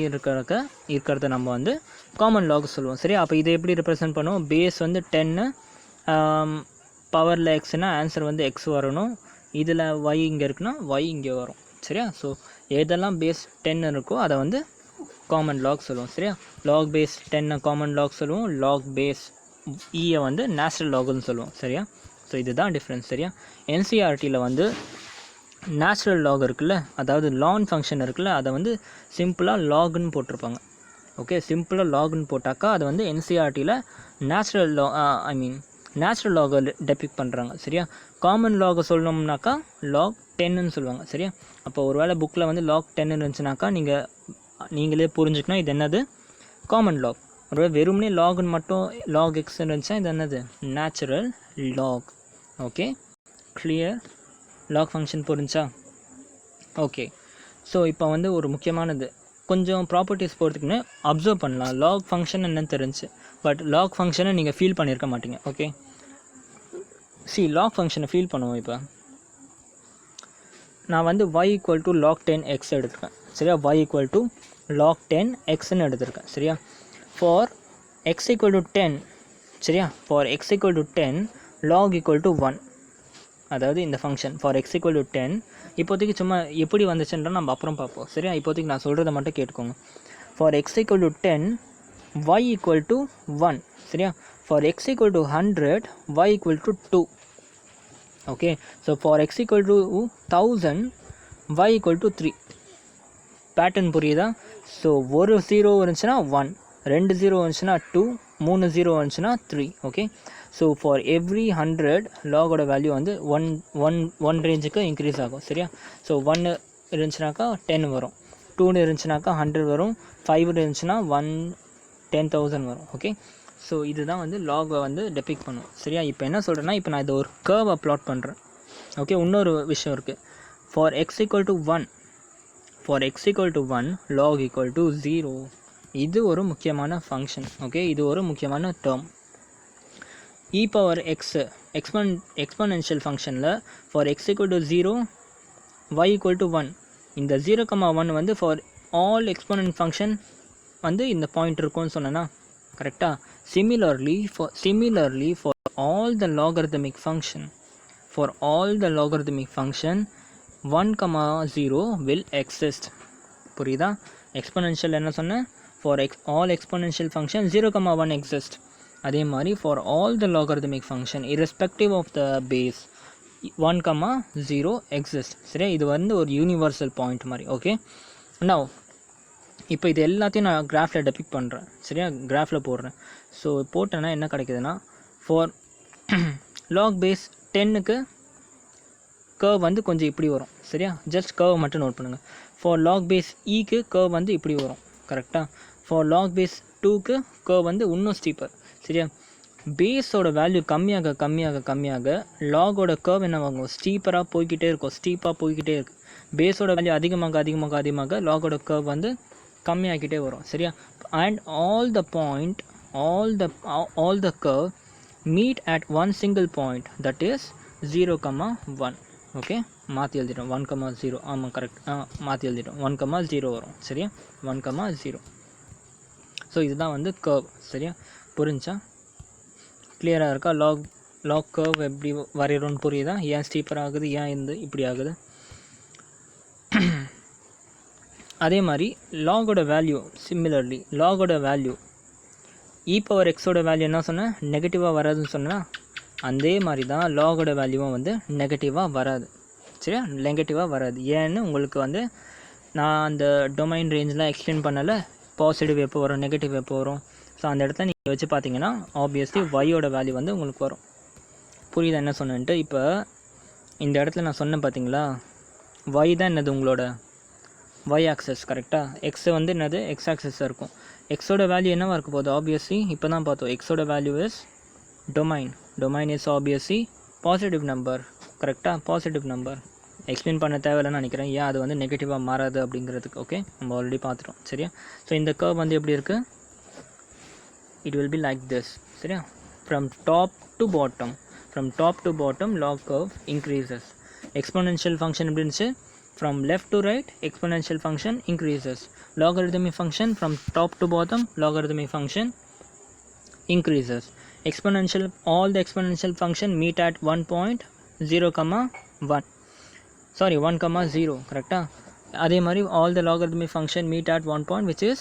[SPEAKER 1] இருக்கிறத நம்ம வந்து காமன் லாக் சொல்லுவோம். சரியா, அப்போ இதை எப்படி ரெப்ரசென்ட் பண்ணுவோம், பேஸ் வந்து 10, பவரில் எக்ஸ்னால் ஆன்சர் வந்து எக்ஸ் வரணும், இதில் y இங்கே இருக்குன்னா y இங்கே வரும். சரியா, ஸோ எதெல்லாம் பேஸ் 10 இருக்கோ அதை வந்து காமன் லாக் சொல்லுவோம். சரியா, லாக் பேஸ் 10 காமன் லாக் சொல்லுவோம், லாக் பேஸ் ஈயை வந்து நேச்சுரல் லாக்னு சொல்லுவோம். சரியா, ஸோ இதுதான் டிஃப்ரென்ஸ். சரியா, என்சிஆர்டியில் வந்து நேச்சுரல் லாக் இருக்குல்ல, அதாவது லான் ஃபங்க்ஷன் இருக்குல்ல, அதை வந்து சிம்பிளாக லாக்னு போட்டிருப்பாங்க. ஓகே, சிம்பிளாக லாக்னு போட்டாக்கா அது வந்து என்சிஆர்டியில் நேச்சுரல் நேச்சுரல் லாகை டெபிக்ட் பண்ணுறாங்க. சரியா, காமன் லாகை சொல்லணும்னாக்கா லாக் 10ன்னு சொல்லுவாங்க. சரியா, அப்போ ஒரு வேளை புக்கில் வந்து லாக் 10 இருந்துச்சுனாக்கா நீங்களே புரிஞ்சுக்கணும் இது என்னது, காமன் லாக். ஒருவேளை வெறுமனே லாக்னு மட்டும் லாக் எக்ஸ் இருந்துச்சுன்னா இது என்னது, natural log. Okay, clear, log function புரிஞ்சா. ஓகே, ஸோ இப்போ வந்து ஒரு முக்கியமானது, கொஞ்சம் ப்ராப்பர்ட்டிஸ் போகிறதுக்குன்னு அப்சர்வ் பண்ணலாம். லாக் ஃபங்க்ஷன் என்னன்னு தெரிஞ்சு, பட் லாக் ஃபங்க்ஷனை நீங்கள் ஃபீல் பண்ணியிருக்க மாட்டீங்க. ஓகே, லாக் ஃபங்க்ஷனை ஃபீல் பண்ணுவோம். இப்போ நான் வந்து y = log 10x எடுத்துருக்கேன். சரியா, y = log 10xன்னு எடுத்திருக்கேன். சரியா, ஃபார் x = 10. சரியா, ஃபார் x = 10 log = 1. அதாவது இந்த ஃபங்க்ஷன் ஃபார் x = 10 இப்போதைக்கு சும்மா எப்படி வந்துச்சுன்ற நம்ம அப்புறம் பார்ப்போம். சரியா, இப்போதைக்கு நான் சொல்கிறத மட்டும் கேட்டுக்கோங்க. For x = 10 y = 1. சரியா, for x = 100 y = 2. Okay, so for x = 1000 y = 3. Pattern புரியுதா. ஸோ ஒரு 0 இருந்துச்சுன்னா 1, 2 0 இருந்துச்சுன்னா 2, 3 0 இருந்துச்சுன்னா 3. ஓகே, ஸோ ஃபார் எவ்ரி 100 லாகோட வேல்யூ வந்து ஒன் ரேஞ்சுக்கு இன்க்ரீஸ் ஆகும். சரியா, ஸோ 1 இருந்துச்சுனாக்கா 10 வரும், 2 இருந்துச்சுனாக்கா 100 வரும், 5 இருந்துச்சுன்னா 10,000 வரும். ஓகே, ஸோ இதுதான் வந்து லாகை வந்து டெபிக்ட் பண்ணும். சரியா, இப்போ என்ன சொல்கிறேன்னா, இப்போ நான் இதை ஒரு கர்வை ப்ளாட் பண்ணுறேன். ஓகே, இன்னொரு விஷயம் இருக்குது. For x = 1, for x = 1 log = 0. இது ஒரு முக்கியமான ஃபங்க்ஷன். ஓகே, இது ஒரு முக்கியமான term. e power x exponential ஃபங்க்ஷனில் ஃபார் x = 0 y = 1. இந்த 0,1 வந்து ஃபார் ஆல் எக்ஸ்பொனென்ட் ஃபங்க்ஷன் வந்து இந்த பாயிண்ட் இருக்கும்னு சொன்னேன்னா கரெக்டாக. Similarly for all the logarithmic function, for all the logarithmic function 1,0 will exist. புரியுதா, எக்ஸ்பொனென்ஷியல் என்ன சொன்னேன், for all exponential function 0,1 exist. அதே மாதிரி ஃபார் ஆல் த லாகரிதமிக் ஃபங்க்ஷன் irrespective of the base 1,0 exist. சரியா, இது வந்து ஒரு யூனிவர்சல் பாயிண்ட் மாதிரி. ஓகே, நவ் இப்போ இது எல்லாத்தையும் நான் கிராஃபில் டெபிக்ட் பண்ணுறேன். சரியா, கிராஃபில் போடுறேன். ஸோ போட்டேன்னா என்ன கிடைக்குதுன்னா, ஃபார் லாக் பேஸ் 10க்கு கர்வ் வந்து கொஞ்சம் இப்படி வரும். சரியா, ஜஸ்ட் கர்வ் மட்டும் நோட் பண்ணுங்கள். ஃபார் லாக் பேஸ் ஈக்கு கர்வ் வந்து இப்படி வரும். கரெக்டாக. ஃபார் லாக் பேஸ் 2க்கு கர்வ் வந்து இன்னும் ஸ்டீப்பர். சரியா, பேஸோட வேல்யூ கம்மியாக கம்மியாக கம்மியாக லாகோட கர்வ் என்ன ஆகும், ஸ்டீப்பராக போய்கிட்டே இருக்கும், ஸ்டீப்பாக போய்கிட்டே இருக்குது. பேஸோட வேல்யூ அதிகமாக அதிகமாக அதிகமாக லாகோட கர்வ் வந்து கம்மியாகிட்டே வரும். சரியா, and all the curve meet at one single point, that is 0,1. Okay, மாற்றி எழுதிட்டோம் 1,0. ஆமாம் கரெக்ட், மாற்றி எழுதிட்டோம் 1,0 வரும். சரியா, 1,0. ஸோ இதுதான் வந்து கர்வ். சரியா, புரிஞ்சா, கிளியராக இருக்கா? லாக் கர்வ் எப்படி வரைகிறோன்னு புரியுதா? ஏன் ஸ்டீப்பர் ஆகுது, ஏன் இப்படி ஆகுது? அதே மாதிரி லாகோட வேல்யூ, சிமிலர்லி லாகோட வேல்யூ e⁻x வேல்யூ என்ன சொன்னேன், நெகட்டிவாக வராதுன்னு சொன்னால், அதே மாதிரி தான் லாகோட வேல்யூவும் வந்து நெகட்டிவாக வராது. சரியா, நெகட்டிவாக வராது. ஏன்னு உங்களுக்கு வந்து நான் அந்த டொமைன் ரேஞ்செலாம் எக்ஸ்டெண்ட் பண்ணலை. பாசிட்டிவ் எப்போ வரும், நெகட்டிவ் எப்போ வரும். ஸோ அந்த இடத்துல நீங்கள் வச்சு பார்த்தீங்கன்னா ஆப்வியஸ்லி ஒய்யோட வேல்யூ வந்து உங்களுக்கு வரும். புரியுதா என்ன சொன்னேன்ட்டு? இப்போ இந்த இடத்துல நான் சொன்னேன் பார்த்தீங்களா, ஒய் தான் என்னது உங்களோட ஒய் ஆக்சஸ். கரெக்டாக, எக்ஸ் வந்து என்னது எக்ஸ் ஆக்சஸாக இருக்கும். எக்ஸோட வேல்யூ என்னவாக இருக்க போகுது, ஆப்வியஸ்லி இப்போ தான் பார்த்தோம், எக்ஸோட value is domain is obviously positive number. கரெக்டாக, பாசிட்டிவ் நம்பர் எக்ஸ்பிளைன் பண்ண தேவையில்லைன்னு நினைக்கிறேன். ஏன் அது வந்து நெகட்டிவாக மாறாது அப்படிங்கிறதுக்கு. ஓகே, நம்ம ஆல்ரெடி பார்த்துட்டோம். சரியா, ஸோ இந்த கர்வ் வந்து எப்படி இருக்குது, it will be like this. சரியா, from top to bottom log curve increases. Exponential function எப்படி இருந்துச்சு, from left to right exponential function increases. Logarithmic function from top to bottom logarithmic function increases. Exponential, all the exponential function meet at 1.0,1. Sorry, 1,0. correct? அதே மாதிரி all the logarithmic function meet at 1 point which is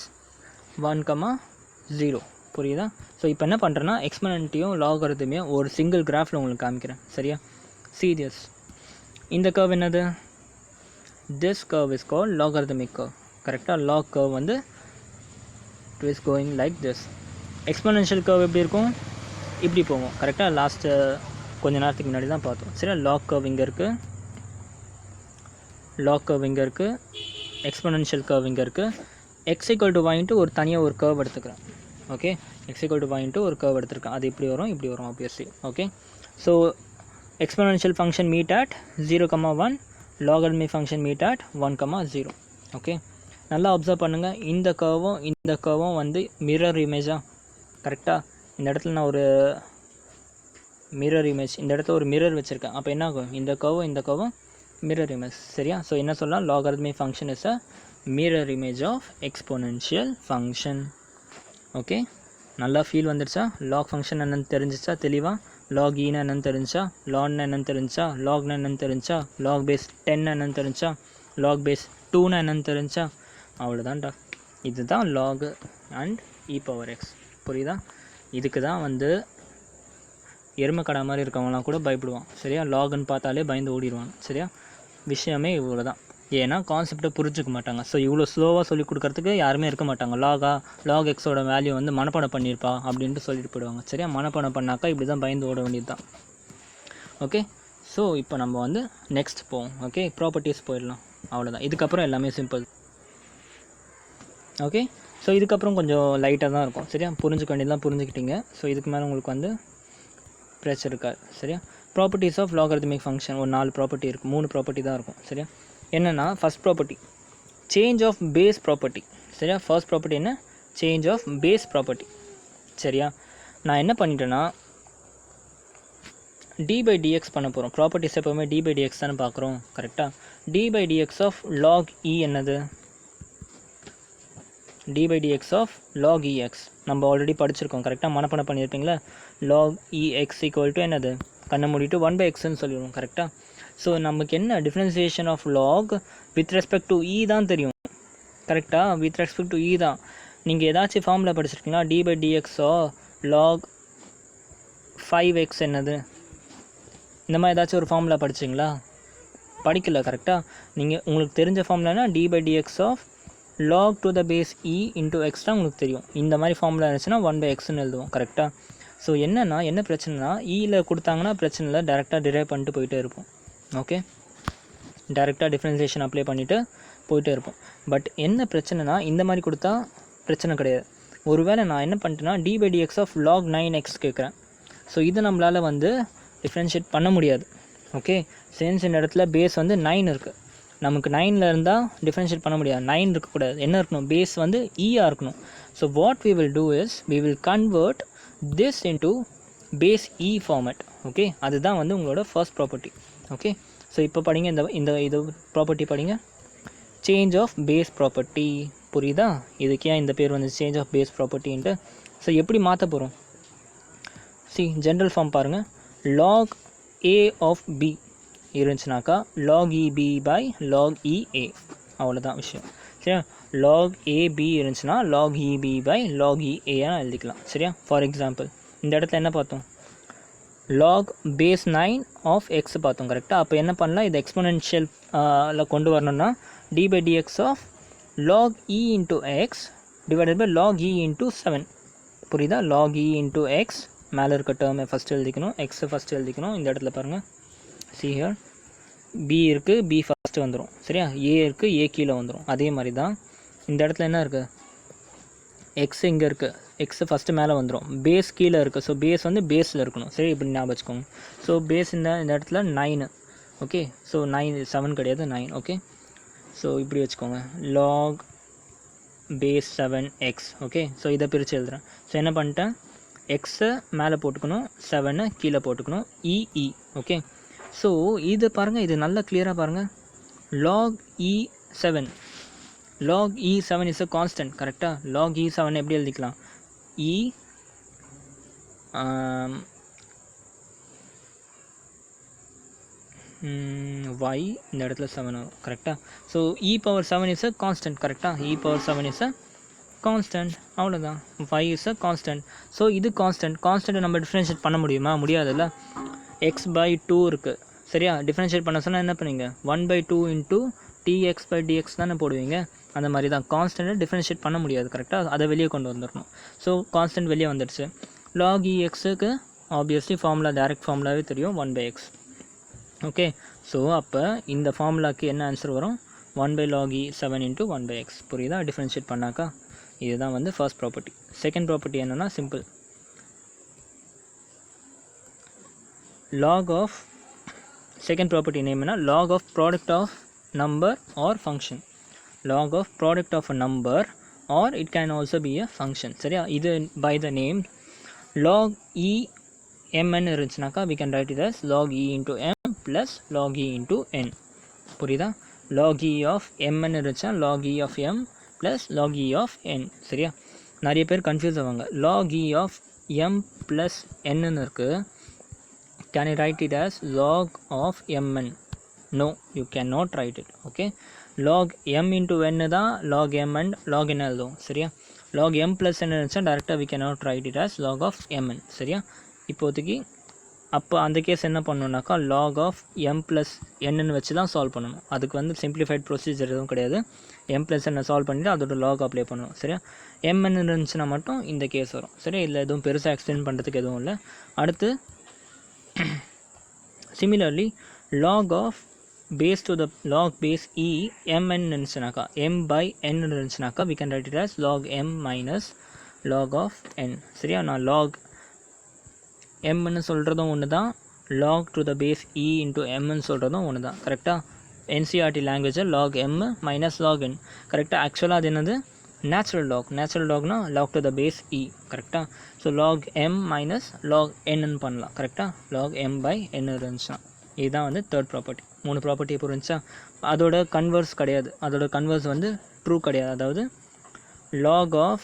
[SPEAKER 1] 1,0. புரியுதா? So இப்போ என்ன பண்ணுறேன்னா எக்ஸ்போனன்ட்டையும் லாகரிதமையும் ஒரு single கிராஃபில் உங்களுக்கு காமிக்கிறேன். சரியா, சீரியஸ். இந்த கர்வ் என்னது, this curve is called logarithmic curve. கரெக்டாக, log curve வந்து it is going like this. exponential curve எப்படி இருக்கும், இப்படி போகும். கரெக்டாக, லாஸ்ட்டு கொஞ்ச நேரத்துக்கு முன்னாடி தான் பார்த்தோம். சரியா, log curve இங்கே இருக்குது, exponential curve இங்கே இருக்குது. x = y ஒரு தனியாக ஒரு curve எடுத்துக்கிறேன். ஓகே, x = y ஒரு curve எடுத்துருக்கேன். அது இப்படி வரும் obviously. Okay, so exponential function meet at 0,1, logarithmic function meet at 1,0. Okay, நல்லா அப்சர்வ் பண்ணுங்கள். இந்த கர்வும் வந்து மிரர் இமேஜாக. கரெக்டாக, இந்த இடத்துல நான் ஒரு மிரர் இமேஜ், இந்த இடத்துல ஒரு மிரர் வச்சுருக்கேன். அப்போ என்ன ஆகும், இந்த கர்வும் மிரர் இமேஜ். சரியா, ஸோ என்ன சொல்லலாம், logarithmic function is a mirror image of exponential function. Okay, நல்லா ஃபீல் வந்துடுச்சா? லாக் ஃபங்க்ஷன் என்னென்னு தெரிஞ்சிச்சா தெளிவாக? லாக் ஈனா என்னென்னு தெரிஞ்சா, லான்னா என்னென்னு தெரிஞ்சா, லாக்னா என்னென்னு தெரிஞ்சா, லாக் பேஸ் 10 என்னென்னு தெரிஞ்சா, லாக் பேஸ் 2னா என்னென்னு தெரிஞ்சா, அவ்வளோதான்டா. இதுதான் லாக் அண்ட் e⁻x. புரியுதா? இதுக்கு தான் வந்து எருமைக்கடை மாதிரி இருக்கவங்களாம் கூட பயப்படுவான். சரியா, லாக்னு பார்த்தாலே பயந்து ஓடிடுவான். சரியா, விஷயமே இவ்வளோ தான். ஏன்னா கான்செப்டை புரிஞ்சுக்க மாட்டாங்க. ஸோ இவ்வளோ ஸ்லோவாக சொல்லிக் கொடுக்கறதுக்கு யாருமே இருக்க மாட்டாங்க. லாக் எக்ஸோட வேல்யூ வந்து மனப்பாடம் பண்ணியிருப்பா அப்படின்ட்டு சொல்லிட்டு போயிடுவாங்க. சரியா, மனப்பாடம் பண்ணாக்கா இப்படி தான் பயந்து ஓட வேண்டியது தான். ஓகே, ஸோ இப்போ நம்ம வந்து நெக்ஸ்ட் போவோம். ஓகே, ப்ராப்பர்ட்டிஸ் போயிடலாம். அவ்வளோதான். இதுக்கப்புறம் எல்லாமே சிம்பிள். ஓகே, ஸோ இதுக்கப்புறம் கொஞ்சம் லைட்டாக தான் இருக்கும். சரியா, புரிஞ்சுக்க வேண்டியதெல்லாம் புரிஞ்சுக்கிட்டீங்க. ஸோ இதுக்கு மேலே உங்களுக்கு வந்து பிரச்சனை இருக்காது. சரியா, ப்ராப்பர்ட்டிஸ் ஆஃப் லாகரிதமிக் ஃபங்க்ஷன் ஒரு 4 ப்ராப்பர்ட்டி இருக்குது, 3 ப்ராப்பர்ட்டி தான் இருக்கும். சரியா, என்னென்னா first property change of base property. சரியா, ஃபர்ஸ்ட் ப்ராப்பர்ட்டி என்ன, சேஞ்ச் ஆஃப் பேஸ் ப்ராப்பர்ட்டி. சரியா, நான் என்ன பண்ணிட்டேன்னா d/dx பண்ண போகிறோம். ப்ராப்பர்ட்டிஸ் எப்போவுமே d/dx தானே பார்க்குறோம். கரெக்டாக, d/dx ஆஃப் லாக் இ என்னது, d/dx ஆஃப் லாக் ex நம்ம ஆல்ரெடி படிச்சிருக்கோம். கரெக்டாக, மனப்பாடம் பண்ணியிருப்பீங்களா? லாக் ex = என்னது, கண்ணை மூடிட்டு 1/xன்னு சொல்லிடுவோம். கரெக்டாக, ஸோ நமக்கு என்ன differentiation of log with respect to e தான் தெரியும். கரெக்டாக, வித் ரெஸ்பெக்ட் டு இ தான். நீங்கள் ஏதாச்சும் ஃபார்முலா படிச்சிருக்கீங்களா, d/dx லாக் 5x என்னது, இந்த மாதிரி ஏதாச்சும் ஒரு ஃபார்முலா படிச்சிங்களா? படிக்கல. கரெக்டாக, நீங்கள் உங்களுக்கு தெரிஞ்ச ஃபார்முலானா d/dx of log to the base e into x தான் உங்களுக்கு தெரியும். இந்த மாதிரி ஃபார்முலா இருந்துச்சுன்னா 1/xன்னு எழுதுவோம். கரெக்டாக, ஸோ என்ன பிரச்சனைனா இயில் கொடுத்தாங்கன்னா பிரச்சனை இல்லை, டேரெக்டாக டிரைவ் பண்ணிட்டு போயிட்டே இருப்போம். ஓகே, டேரெக்டாக டிஃப்ரென்சியேஷன் அப்ளை பண்ணிவிட்டு போயிட்டே இருப்போம். பட் என்ன பிரச்சனைனா இந்த மாதிரி கொடுத்தா பிரச்சனை கிடையாது. ஒருவேளை நான் என்ன பண்ணிட்டேன்னா d/dx ஆஃப் log 9x கேட்குறேன். ஸோ இது நம்மளால் வந்து டிஃப்ரென்ஷியேட் பண்ண முடியாது. ஓகே, சென்ஸ் இந்த இடத்துல பேஸ் வந்து 9 இருக்குது. நமக்கு 9ல் இருந்தால் டிஃப்ரென்ஷியேட் பண்ண முடியாது. 9 இருக்கக்கூடாது. என்ன இருக்கணும், பேஸ் வந்து ஈயாக இருக்கணும். So what we will do is we will convert this into base e format. Okay, அதுதான் வந்து உங்களோட ஃபர்ஸ்ட் ப்ராப்பர்ட்டி. ஓகே, ஸோ இப்போ படிங்க, இது ப்ராப்பர்ட்டி படிங்க, சேஞ்ச் ஆஃப் பேஸ் ப்ராப்பர்ட்டி. புரியுதா? இதுக்கு ஏன் இந்த பேர் வந்து சேஞ்ச் ஆஃப் பேஸ் ப்ராப்பர்ட்டின்ட்டு. ஸோ எப்படி மாற்ற போகிறோம், ஜென்ரல் ஃபார்ம் பாருங்கள். log a ஆஃப் b இருந்துச்சுனாக்கா log eb by log ea, அவ்வளோதான் விஷயம். சரியா? log ab இருந்துச்சுன்னா log eb by log ea எழுதிக்கலாம். சரியா? ஃபார் எக்ஸாம்பிள் இந்த இடத்துல என்ன பார்த்தோம், log base 9 ஆஃப் எக்ஸ் பார்த்தோம். கரெக்டாக? அப்போ என்ன பண்ணலாம், இது எக்ஸ்போனென்ஷியல் கொண்டு வரணும்னா d/dx of log e into x divided by log e into 7. புரியுதா? log e into x மேலே இருக்க டேர்மை ஃபஸ்ட்டு எழுதிக்கணும், எக்ஸை ஃபஸ்ட்டு எழுதிக்கணும். இந்த இடத்துல பாருங்கள், see here b இருக்குது, b ஃபஸ்ட்டு வந்துடும். சரியா? a இருக்குது, a கீழே வந்துடும். அதே மாதிரி தான் இந்த இடத்துல என்ன இருக்குது, எக்ஸ் இங்கே இருக்குது, எக்ஸு ஃபஸ்ட்டு மேலே வந்துடும், பேஸ் கீழே இருக்குது. ஸோ பேஸ் வந்து பேஸில் இருக்கணும். சரி, இப்படி ஞாபகம் வச்சுக்கோங்க. ஸோ பேஸ் இந்த இடத்துல 9. ஓகே, ஸோ 9 7 கிடையாது, 9. ஓகே, ஸோ இப்படி வச்சுக்கோங்க, log base 7x. Okay, so இதை பிரித்து எழுதுகிறேன். ஸோ என்ன பண்ணிட்டேன், எக்ஸை மேலே போட்டுக்கணும், 7 கீழே போட்டுக்கணும், இஇ. ஓகே, ஸோ இது பாருங்கள், இது நல்லா கிளியராக பாருங்கள். log e7, log e7 is a constant. கரெக்டாக? log e7 எப்படி எழுதிக்கலாம், e y இந்த இடத்துல 7 வரும். கரெக்டாக? So e⁻7 is a constant. கரெக்டாக? e⁻7 is a constant. அவ்வளோதான். y is a constant. So இது கான்ஸ்டன்ட்டை நம்ம டிஃப்ரென்ஷியேட் பண்ண முடியுமா? முடியாதுல்ல. x/2 இருக்குது. சரியா? டிஃப்ரென்ஷியேட் பண்ண சொன்னால் என்ன பண்ணுவீங்க, 1/2 இன்ட்டு dx/dx தானே போடுவீங்க. அந்த மாதிரி தான் கான்ஸ்டன்ட்டை டிஃப்ரென்ஷியேட் பண்ண முடியாது. கரெக்டாக? அதை வெளியே கொண்டு வந்துடணும். ஸோ கான்ஸ்டன்ட் வெளியே வந்துடுச்சு. log exக்கு ஆப்வியஸ்லி ஃபார்முலா டைரக்ட் ஃபார்முலாவே தெரியும், 1/x. ஓகே, ஸோ அப்போ இந்த ஃபார்முலாக்கு என்ன ஆன்சர் வரும், 1/log e7 இன்ட்டு 1/x. புரியுதா? டிஃப்ரென்ஷியேட் பண்ணாக்கா இதுதான் வந்து ஃபர்ஸ்ட் ப்ராப்பர்ட்டி. செகண்ட் ப்ராப்பர்ட்டி என்னென்னா simple, log of second property name என்ன, log of product of number or function. log of product of a number or it can also be a function. சரியா? இது by the name log e mn இருந்துச்சுனாக்கா we can write it as log e into m plus log e into n. புரியுதா? log e of mn இருந்துச்சா log e of m plus log e of n. சரியா? நிறைய பேர் confuse ஆவாங்க. log e of m plus n இருக்குது. Can you write it as log of mn? No, you cannot write it. Okay, log m into n தான் log m and log n எழுதும். சரியா? log m plus n இருந்துச்சா டேரெக்டாக we cannot write it as log of mn. சரியா? இப்போதைக்கு அப்போ அந்த case என்ன பண்ணணுன்னாக்கா log of m plus n வச்சு தான் சால்வ் பண்ணணும். அதுக்கு வந்து சிம்பிளிஃபைட் ப்ரொசீஜர் எதுவும் கிடையாது. m plus n சால்வ் பண்ணிவிட்டு அதோட log அப்ளை பண்ணணும். சரியா? mn இருந்துச்சுன்னா மட்டும் இந்த கேஸ் வரும். சரியா? இதில் எதுவும் பெருசாக எக்ஸ்பிளைன் பண்ணுறதுக்கு எதுவும் இல்லை. அடுத்து similarly log of base to the log base e mn இருந்துச்சுனாக்கா m by n இருந்துச்சுனாக்கா we can write it as log m minus log of n. சரியா? நான் log mன்னு சொல்கிறதும் ஒன்று தான், log to the base e into mன்னு சொல்கிறதும் ஒன்று தான். கரெக்டாக? NCERT லாங்குவேஜில் log m minus log n. கரெக்டாக? ஆக்சுவலாக அது என்னது, நேச்சுரல் லாக்னா log to the base e. கரெக்டாக? So log m minus log nன்னு பண்ணலாம். கரெக்டாக? log m by n இருந்துச்சுன்னா இதுதான் வந்து தேர்ட் ப்ராப்பர்ட்டி. 3 ப்ராப்பர்ட்டி இப்போ இருந்துச்சா, அதோட கன்வர்ஸ் கிடையாது, அதோட கன்வர்ஸ் வந்து ட்ரூ கிடையாது. அதாவது log of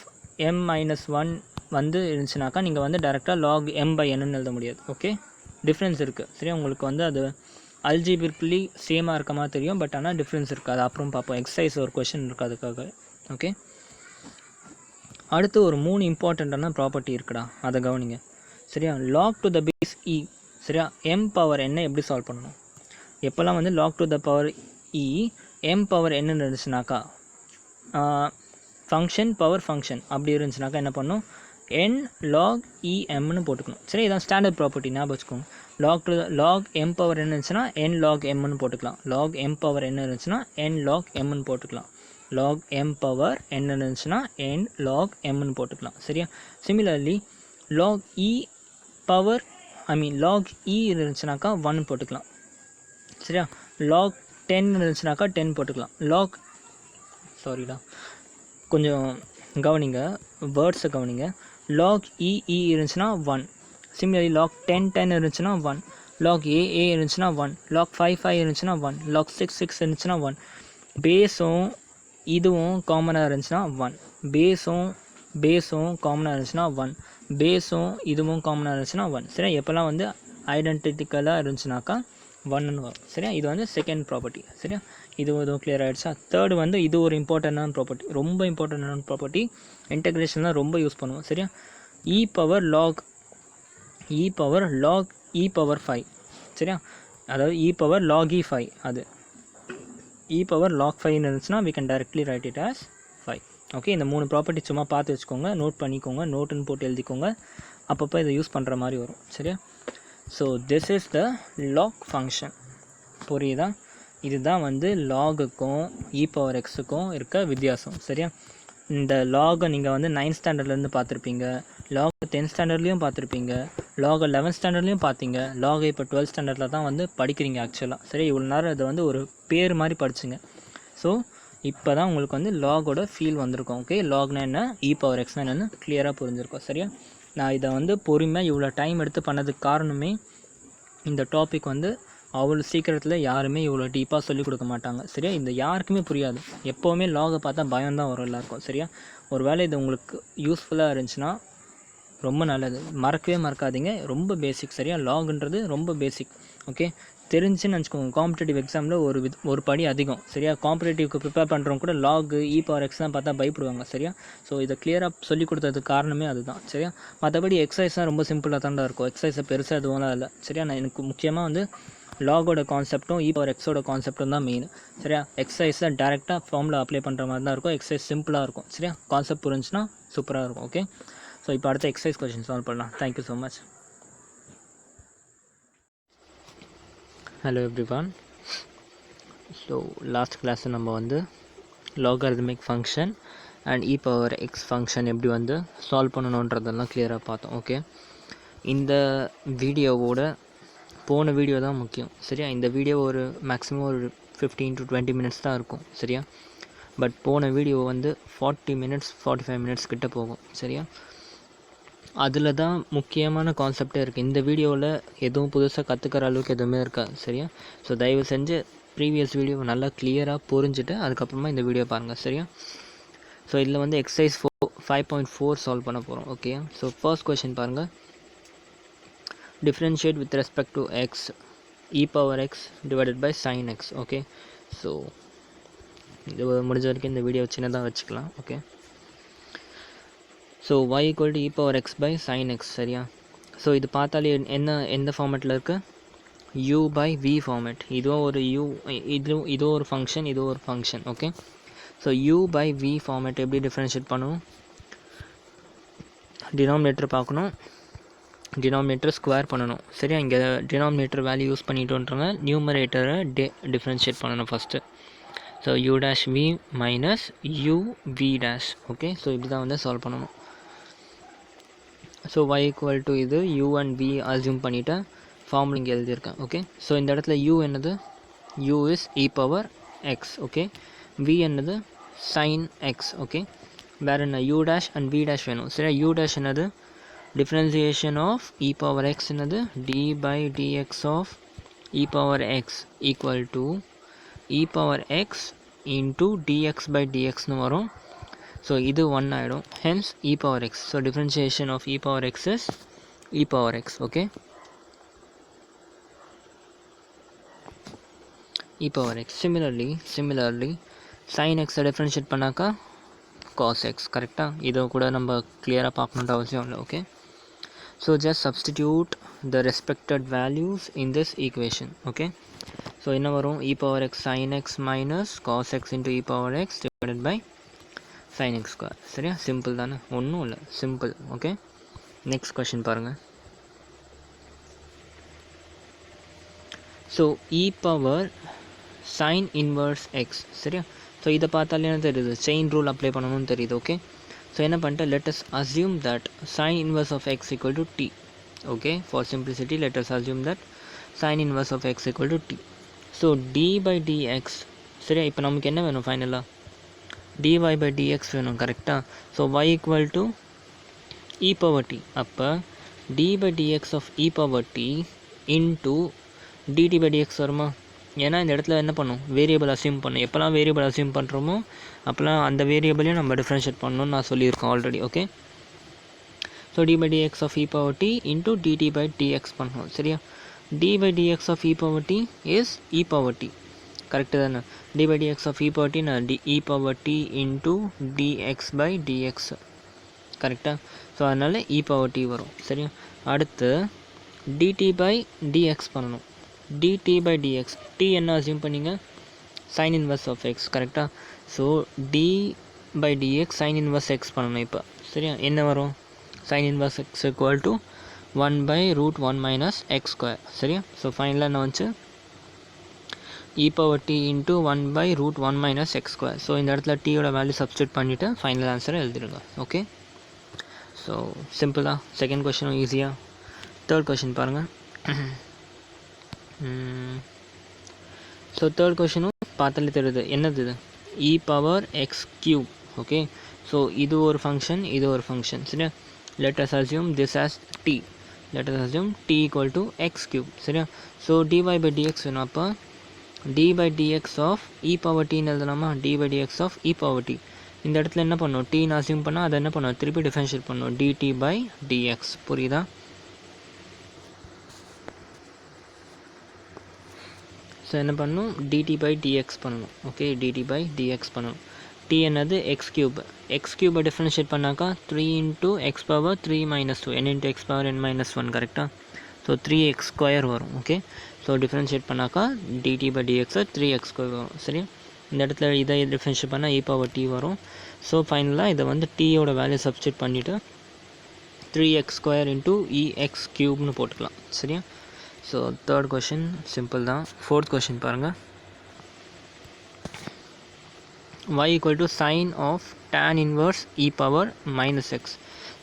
[SPEAKER 1] m minus 1 வந்து இருந்துச்சுனாக்கா நீங்கள் வந்து டேரெக்டாக log m by nன்னு எழுத முடியாது. ஓகே, டிஃப்ரென்ஸ் இருக்குது. சரியா? உங்களுக்கு வந்து அது அல்ஜிபிரிக்கலி சேமாக இருக்க மாதிரி தெரியும், பட் ஆனால் டிஃப்ரென்ஸ் இருக்குது. அது அப்புறம் பார்ப்போம். எக்ஸசைஸ் ஒரு கொஷின் இருக்குது அதுக்காக. ஓகே, அடுத்து ஒரு 3 இம்பார்ட்டண்ட்டான ப்ராப்பர்ட்டி இருக்குடா, அதை கவனிங்க. சரியா? log to the base e. சரியா? m power n எப்படி சால்வ் பண்ணணும், எப்போல்லாம் வந்து log to the power e m power n இருந்துச்சுனாக்கா ஃபங்க்ஷன் பவர் ஃபங்க்ஷன் அப்படி இருந்துச்சுனாக்கா என்ன பண்ணும், n log emனு போட்டுக்கணும். சரி, இதான் ஸ்டாண்டர்ட் ப்ராப்பர்ட்டி, ஞாபகம் வச்சுக்கோங்க. log m பவர் n இருந்துச்சுன்னா n log mனு போட்டுக்கலாம். log m பவர் n இருந்துச்சுன்னா n log mனு போட்டுக்கலாம். log m பவர் n இருந்துச்சுன்னா n log mனு போட்டுக்கலாம். சரியா? சிமிலர்லி log பவர் log இருந்துச்சுனாக்கா 1 போட்டுக்கலாம். சரியா? log 10 இருந்துச்சுனாக்கா 10 போட்டுக்கலாம். சாரிடா, கொஞ்சம் கவனிங்க, வேர்ட்ஸை கவனிங்க. log இருந்துச்சுன்னா 1. சிமிலர்லி log 10 இருந்துச்சுன்னா 1. log a இருந்துச்சுன்னா 1. log 5 இருந்துச்சுன்னா 1. log 6 இருந்துச்சுன்னா 1. பேஸும் இதுவும் காமனாக இருந்துச்சுன்னா 1. பேஸும் காமனாக இருந்துச்சுன்னா 1. பேஸும் இதுவும் காமனாக இருந்துச்சுன்னா 1. சரியா? எப்போல்லாம் வந்து ஐடென்டிக்கலாக இருந்துச்சுனாக்கா 1ன்னு வரும். சரியா? இது வந்து செகண்ட் ப்ராப்பர்ட்டி. சரியா? இதுவும் கிளியர் ஆகிடுச்சா? தேர்டு வந்து இது ஒரு இம்பார்ட்டண்டான ப்ராப்பர்ட்டி, ரொம்ப இம்பார்ட்டண்டான ப்ராப்பர்ட்டி, இன்டெகிரேஷன்லாம் ரொம்ப யூஸ் பண்ணுவோம். சரியா? e power log e power 5. சரியா? அதாவது e பவர் log e5. அது e பவர் log 5 இருந்துச்சுன்னா we can directly write it as 5. Okay, இந்த 3 ப்ராப்பர்ட்டி சும்மா பார்த்து வச்சுக்கோங்க, நோட் பண்ணிக்கோங்க, நோட்டுன்னு போட்டு எழுதிக்கோங்க, அப்பப்போ இதை யூஸ் பண்ணுற மாதிரி வரும். சரியா? So this is the log function. புரியுதா? இதுதான் வந்து லாகுக்கும் இ பவர் எக்ஸுக்கும் இருக்க வித்தியாசம். சரியா? இந்த லாகை நீங்கள் வந்து 9th ஸ்டாண்டர்ட்லேருந்து பார்த்துருப்பீங்க, லாக் 10th ஸ்டாண்டர்ட்லேயும் பார்த்துருப்பீங்க, லாக் 11th ஸ்டாண்டர்ட்லேயும் பார்த்தீங்க, லாகை இப்போ 12th ஸ்டாண்டர்டில் தான் வந்து படிக்கிறீங்க ஆக்சுவலாக. சரி, இவ்வளோ நேரம் இதை வந்து ஒரு பேர் மாதிரி படிச்சுங்க. ஸோ இப்போ தான் உங்களுக்கு வந்து லாகோட ஃபீல் வந்திருக்கும். ஓகே, லாக்னா என்ன, இ பவர் எக்ஸ்னா என்னென்னு கிளியராக புரிஞ்சிருக்கும். சரியா? நான் இதை வந்து பொறுமையாக இவ்வளோ டைம் எடுத்து பண்ணதுக்கு காரணமே, இந்த டாபிக் வந்து அவ்வளோ சீக்கிரத்தில் யாருமே இவ்வளோ டீப்பாக சொல்லிக் கொடுக்க மாட்டாங்க. சரியா? இந்த யாருக்குமே புரியாது. எப்போவுமே லாகை பார்த்தா பயம் தான் வரும் எல்லாருக்கும். சரியா? ஒரு வேளை இது உங்களுக்கு யூஸ்ஃபுல்லாக இருந்துச்சுன்னா ரொம்ப நல்லது. மறக்கவே மறக்காதீங்க, ரொம்ப பேசிக். சரியா? லாகுன்றது ரொம்ப பேசிக். ஓகே, தெரிஞ்சுன்னு நினச்சிக்கோங்க. காம்படிட்டிவ் எக்ஸாமில் ஒரு படி அதிகம். சரியா? காம்படிட்டிவ்க்கு ப்ரிப்பேர் பண்ணுறவங்க கூட லாகு இ பவர் எக்ஸ் தான் பார்த்தா பயப்படுவாங்க. சரியா? ஸோ இதை கிளியராக சொல்லிக் கொடுத்ததுக்கு காரணமே அதுதான். சரியா? மற்றபடி எக்ஸசைஸ்லாம் ரொம்ப சிம்பிளாக தான்டா இருக்கும். எக்ஸசைஸை பெருசாக எதுவும்லாம் இல்லை. சரியா? நான் எனக்கு முக்கியமாக வந்து லாகோட கான்செப்ட்டும் இ பவர் எக்ஸோட கான்செப்ட்டும் தான் மெயின். சரியா? எக்ஸசைஸில் டேரெக்டாக ஃபார்மில் அப்ளை பண்ணுற மாதிரி தான் இருக்கும். எக்ஸசைஸ் சிம்பிளாக இருக்கும். சரியா? கான்செப்ட் புரிஞ்சுன்னா சூப்பராக இருக்கும். ஓகே, ஸோ இப்போ அடுத்த எக்ஸசைஸ் கொஸ்டின் சால்வ் பண்ணலாம். Thank you so much. Hello everyone. So last class நம்ம வந்து logarithmic function and e power x function எப்படி வந்து சால்வ் பண்ணணுன்றதெல்லாம் கிளியராக பார்த்தோம். ஓகே, இந்த வீடியோவோட போன வீடியோ தான் முக்கியம். சரியா? இந்த வீடியோ ஒரு மேக்ஸிமம் ஒரு 15 to 20 மினிட்ஸ் தான் இருக்கும். சரியா? பட் போன வீடியோ வந்து 40 மினிட்ஸ் 45 மினிட்ஸ் கிட்ட போகும். சரியா? அதில் தான் முக்கியமான கான்செப்டே இருக்குது. இந்த வீடியோவில் எதுவும் புதுசாக கற்றுக்கிற அளவுக்கு எதுவுமே இருக்காது. சரியா? ஸோ தயவு செஞ்சு ப்ரீவியஸ் வீடியோ நல்லா கிளியராக புரிஞ்சுட்டு அதுக்கப்புறமா இந்த வீடியோ பாருங்கள். சரியா? ஸோ இதில் வந்து எக்ஸசைஸ் 5.4 சால்வ் பண்ண போகிறோம். ஓகே, ஸோ ஃபர்ஸ்ட் கொஸ்டின் பாருங்கள். differentiate with respect to x e power x divided by sin x. Okay, so இது முடிஞ்ச வரைக்கும் இந்த வீடியோ சின்னதாக வச்சுக்கலாம். Okay, so y equal to e power x by sin x. சரியா? ஸோ இது பார்த்தாலே எந்த ஃபார்மேட்டில் இருக்குது, u by v ஃபார்மேட். இதுவும் ஒரு u, இதுவும் ஒரு ஃபங்க்ஷன், இதுவும் ஒரு function. Okay, so u by v format எப்படி டிஃப்ரென்ஷியேட் பண்ணணும், டினாமினேட்டர் பார்க்கணும், டினாமினேட்டர் ஸ்கொயர் பண்ணணும். சரியா? இங்கே டினாமினேட்டர் வேல்யூ யூஸ் பண்ணிட்டோன்றங்க நியூமரேட்டரை டிஃப்ரென்ஷியேட் பண்ணணும் first. So u dash v minus u v dash. Okay, so இப்படி தான் வந்து சால்வ் பண்ணணும். ஸோ y equal to இது u and v அசியூம் பண்ணிவிட்டு ஃபார்முலா இங்கே எழுதியிருக்கேன். ஓகே, ஸோ இந்த இடத்துல u என்னது, u is e power x. Okay, v என்னது sin x. ஓகே, வேறு என்ன, u dash and v dash வேணும். சரியா? u dash என்னது, differentiation of e power x என்னது d by dx of e power x equal to e power x into dx by dx னு வரும். So இது 1 ஆகிடும். hence e power x. So differentiation of e power x is e power x. Okay, e power x. similarly sin x differentiate பண்ணாக்கா cos x. கரெக்டாக? இதை கூட நம்ம கிளியராக பார்க்கணுன்ற அவசியம் இல்லை. Okay, so just substitute the respected values in this equation. okay, so என்ன வரும், e power x sin x minus cos x into e power x divided by sin x square. சரியா, சிம்பிள் தானே, ஒன்றும் இல்லை, சிம்பிள். ஓகே, நெக்ஸ்ட் கொஷின் பாருங்கள். So e power sin inverse X. சரியா, so இதை பார்த்தாலே என்ன தெரியுது, செயின் ரூல் அப்ளை பண்ணணும்னு தெரியுது. ஓகே, ஸோ என்ன பண்ணிட்டு let us assume that sin inverse of x equal to t. Okay, for simplicity let us assume that sin inverse of x equal to t. So d by dx. சரியா, இப்போ நமக்கு என்ன வேணும் ஃபைனலாக, dy by dx வேணும். கரெக்டாக, so y equal to e power t. அப்போ d by dx of e power t into dt by dx வருமா? ஏன்னா இந்த இடத்துல என்ன பண்ணும், வேரியபிள் அசியூம் பண்ணும். எப்போல்லாம் வேரியபிள் அசியூம் பண்ணுறோமோ அப்போல்லாம் அந்த வேரியபிளையும் நம்ம டிஃப்ரென்ஷியேட் பண்ணணும்னு நான் சொல்லியிருக்கோம் already. Okay, so d by dx of e power t into dt by dx பண்ணணும். சரியா, d by dx of e power t is e power t. Correct தானே, d by dx of e power t நான் e power t into dx by dx. கரெக்டாக, so அதனால் e power t வரும். சரியா, அடுத்து dt by dx பண்ணணும். dt by dx, t என்ன assume பண்ணிங்க, sin inverse of x. கரெக்டாக, so d by dx sin inverse x பண்ணணும். இப்போ சரியா, என்ன வரும், sin inverse x equal to 1 by root 1 minus x square. சரியா, ஸோ ஃபைனலாக என்ன வந்துச்சு, e power t into 1 by root 1 minus x square. So இந்த இடத்துல t-யோட வேல்யூ சப்ஸ்டியூட் பண்ணிவிட்டு ஃபைனல் ஆன்சரை எழுதிடுங்க. ஓகே, ஸோ சிம்பிளாக செகண்ட் கொஷினும் ஈஸியாக. தேர்ட் கொஷின் பாருங்கள். ஸோ தேர்ட் கொஷினும் பார்த்தாலே தெரியுது, என்னது இது, e power x cube. Okay, so இது ஒரு ஃபங்க்ஷன், இது ஒரு ஃபங்க்ஷன். சரியா, let us assume this as t. let us assume t equal to x cube. சரியா, ஸோ dy by dx வேணும். அப்போ d by dx of e power t எழுதலாமா, d by dx of e power t. இந்த இடத்துல என்ன பண்ணும், t நான் assume பண்ணால் அதை என்ன பண்ணுவோம், திருப்பி டிஃபரன்ஷியேட் பண்ணுவோம், dt by dx. புரியுதா, ஸோ என்ன பண்ணணும், dt by dx பண்ணணும். ஓகே, dt by dx பண்ணணும். t என்னது, எக்ஸ் கியூப். எக்ஸ் கியூபை டிஃப்ரென்ஷியேட் பண்ணாக்கா 3 into x power 3 minus 2 n into x power n minus 1. கரெக்டாக, ஸோ 3x ஸ்கொயர் வரும். ஓகே, ஸோ டிஃப்ரென்ஷியேட் பண்ணாக்கா dt by dx 3x square வரும். சரியா, இந்த இடத்துல இதை டிஃப்ரென்ஷியேட் பண்ணால் e power t வரும். ஸோ ஃபைனலாக இதை வந்து t-யோட வேல்யூ சப்ஸ்டியூட் பண்ணிவிட்டு 3x ஸ்கொயர் இன்ட்டு ex கியூப்னு போட்டுக்கலாம். சரியா, ஸோ தேர்ட் கொஷின் சிம்பிள் தான். ஃபோர்த் கொஷின் பாருங்கள். y equal to sin of tan inverse e power minus x.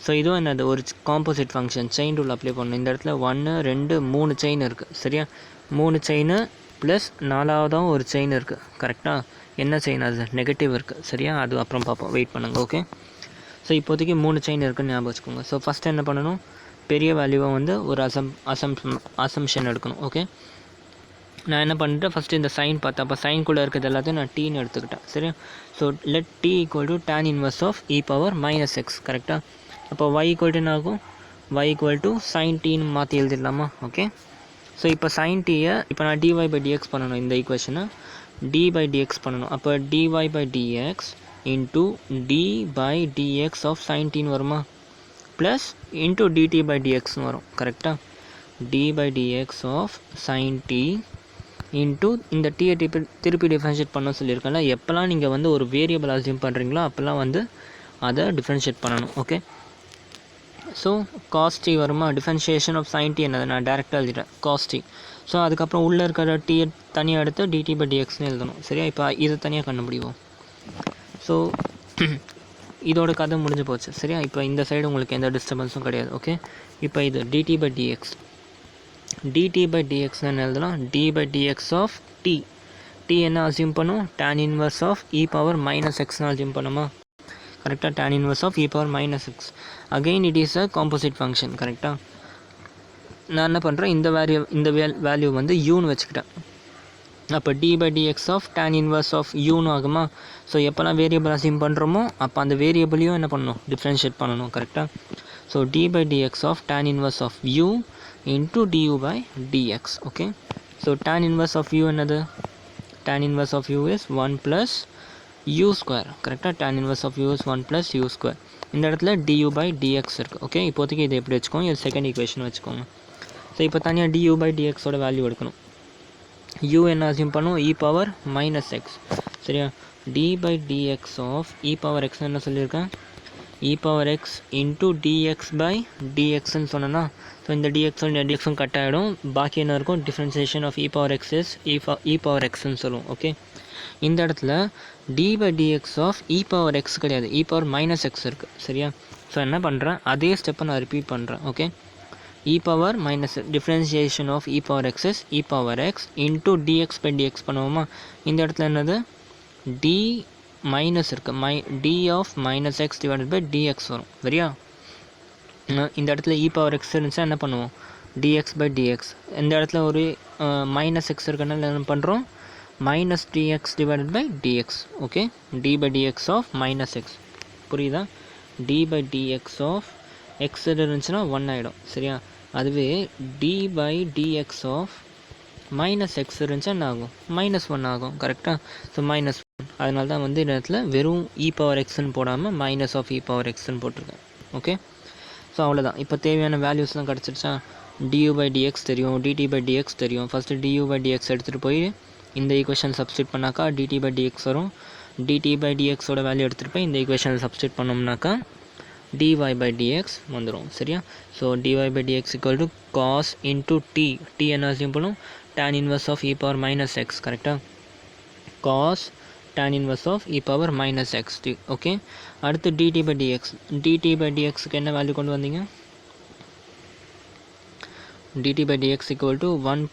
[SPEAKER 1] So இதுவும் என்னது, ஒரு composite function, chain rule apply பண்ணணும். இந்த இடத்துல 1 2 3 செயின் இருக்குது. சரியா, 3 செயின் ப்ளஸ் 4ஆவதும் ஒரு செயின் இருக்குது. கரெக்டாக, என்ன செயின் அது, நெகட்டிவ் இருக்குது. சரியா, அது அப்புறம் பார்ப்போம், வெயிட் பண்ணுங்கள். ஓகே, ஸோ இப்போதைக்கு 3 செயின் இருக்குன்னு ஞாபகம் வச்சுக்கோங்க. ஸோ ஃபஸ்ட்டு என்ன பண்ணணும், பெரிய வேல்யூவை வந்து ஒரு அசம்ஷன் எடுக்கணும். ஓகே, நான் என்ன பண்ணிட்டேன், ஃபஸ்ட்டு இந்த சைன் பார்த்தேன், அப்போ சைன்குள்ளே இருக்கிறது எல்லாத்தையும் நான் டீன்னு எடுத்துக்கிட்டேன். சரியா, so let t equal to tan inverse of e power minus x. கரெக்டாக, அப்போ y ஈக்குவல் டு என்ன ஆகும், y ஈக்குவல் டு சைன் டீன்னு மாற்றி எழுதிடலாமா. ஓகே, ஸோ இப்போ சைன் டீயை இப்போ நான் dy பை டிஎக்ஸ் பண்ணணும். இந்த ஈக்குவேஷனை d பை டிஎக்ஸ் பண்ணணும். அப்போ dy by dx into d by dx of sine டீன்னு வருமா, ப்ளஸ் இன்ட்டு dt பை டிஎக்ஸ்னு வரும். கரெக்டாக, d by dx of sine t into இந்த டீயை திருப்பி டிஃப்ரென்ஷியேட் பண்ண சொல்லியிருக்கேன்ல. எப்போல்லாம் நீங்கள் வந்து ஒரு வேரியபிள் அசியூம் பண்ணுறீங்களோ அப்போல்லாம் வந்து அதை டிஃப்ரென்ஷியேட் பண்ணணும். ஓகே, ஸோ காஸ் டி வருமா, டிஃப்ரென்ஷியேஷன் ஆஃப் சைன் டி என்னது, நான் டேரெக்டாக எழுதிட்டேன் காஸ் டி. ஸோ அதுக்கப்புறம் உள்ளே இருக்கிற டீயை தனியாக எடுத்து டிடி பை டிஎக்ஸ்னு எழுதணும். சரியா, இப்போ இதை தனியாக கண்டுபிடிவோம். ஸோ இதோட கதை முடிஞ்சு போச்சு. சரியா, இப்போ இந்த சைடு உங்களுக்கு எந்த டிஸ்டர்பன்ஸும் கிடையாது. ஓகே, இப்போ இது dt by dx, dt by dx என்ன எழுதலாம், d by dx of t. t என்ன அசியூம் பண்ணும், tan inverse of e power minus x assume பண்ணுமா. கரெக்டாக, tan inverse of e power minus x. again it is a composite function. கரெக்டாக, நான் என்ன பண்ணுறேன், இந்த வேல்யூ வந்து யூன்னு வச்சுக்கிட்டேன். அப்போ d by dx of tan inverse of uன்னு ஆகுமா. ஸோ எப்போல்லாம் வேரியபிள் அசியூம் பண்ணுறோமோ அப்போ அந்த வேரியபிளையும் என்ன பண்ணணும், டிஃப்ரென்ஷியேட் பண்ணணும். கரெக்டாக, so d by dx of tan inverse of u into du by dx. Okay, so tan inverse of u என்னது, tan inverse of u is 1 plus u square. கரெக்டாக, tan inverse of u is 1 plus u square. இந்த இடத்துல du by dx இருக்குது. Okay, இப்போதைக்கு இதை எப்படி வச்சுக்கோங்க, இது செகண்ட் ஈக்குவேஷன் வச்சுக்கோங்க. ஸோ இப்போ தனியாக du by dxோட வேல்யூ எடுக்கணும். u என்ன அசியூம் பண்ணும், e பவர் மைனஸ் எக்ஸ். சரியா. D by dx of e power x என்ன சொல்லியிருக்கேன், e power x into dx by டிஎக்ஸ்ன்னு சொன்னேன்னா, ஸோ இந்த டிஎக்ஸும் இந்த டிஎக்ஸும் கட் ஆகிடும். பாக்கி என்ன இருக்கும், differentiation of e power x is e power எக்ஸ்ன்னு சொல்லுவோம். ஓகே, இந்த இடத்துல d by dx of e power x கிடையாது, இ பவர் மைனஸ் எக்ஸ் இருக்குது. சரியா. ஸோ என்ன பண்ணுறேன், அதே ஸ்டெப்பை நான் ரிப்பீட் பண்ணுறேன். Okay, e power minus differentiation of e power x is e power x into dx by dx பண்ணுவோமா. இந்த இடத்துல என்னது, டி மைனஸ் இருக்குது, t of minus x divided by dx வரும். சரியா. இந்த இடத்துல இ பவர் எக்ஸ் இருந்துச்சுன்னா என்ன பண்ணுவோம், டிஎக்ஸ் பை டிஎக்ஸ். இந்த இடத்துல ஒரு மைனஸ் எக்ஸ் இருக்குன்னா என்ன பண்ணுறோம், minus dx divided by dx. Okay, d by dx of minus x. புரியுதா. D by dx of x இருந்துச்சுன்னா 1 ஆகிடும். சரியா. அதுவே d by dx of minus x இருந்துச்சா என்ன ஆகும், -1 ஆகும். கரெக்டாக. ஸோ -1, அதனால தான் வந்து இந்த இடத்துல வெறும் இ பவர் எக்ஸ்ன்னு போடாமல் மைனஸ் ஆஃப் இ பவர் எக்ஸ்ன்னு போட்டிருக்கேன். ஓகே, ஸோ அவ்வளோதான். இப்போ தேவையான வேல்யூஸ்லாம் கிடச்சிருச்சா. டியூ பை டிஎக்ஸ் தெரியும், டிடி பை டிஎக்ஸ் தெரியும். ஃபஸ்ட்டு டியூ பை டிஎக்ஸ் எடுத்துகிட்டு போய் இந்த ஈக்குவேஷன் சப்ஸ்டியூட் பண்ணாக்கா டிடி பை டிஎக்ஸ் வரும். டிடி பை டிஎக்ஸோட வேல்யூ எடுத்துகிட்டு போய் இந்த ஈக்குவேஷனில் சப்ஸ்டியூட் பண்ணோம்னாக்கா dy by dx வந்துடும். சரியா. So dy by dx equal to cos into t. t என்ன அசியூம் பண்ணும், tan inverse of e power minus x. கரெக்டாக. cos tan inverse of e power minus x t. Okay, அடுத்து dt by dx. dt by dxக்கு என்ன value கொண்டு வந்தீங்க, dt by dx equal to 1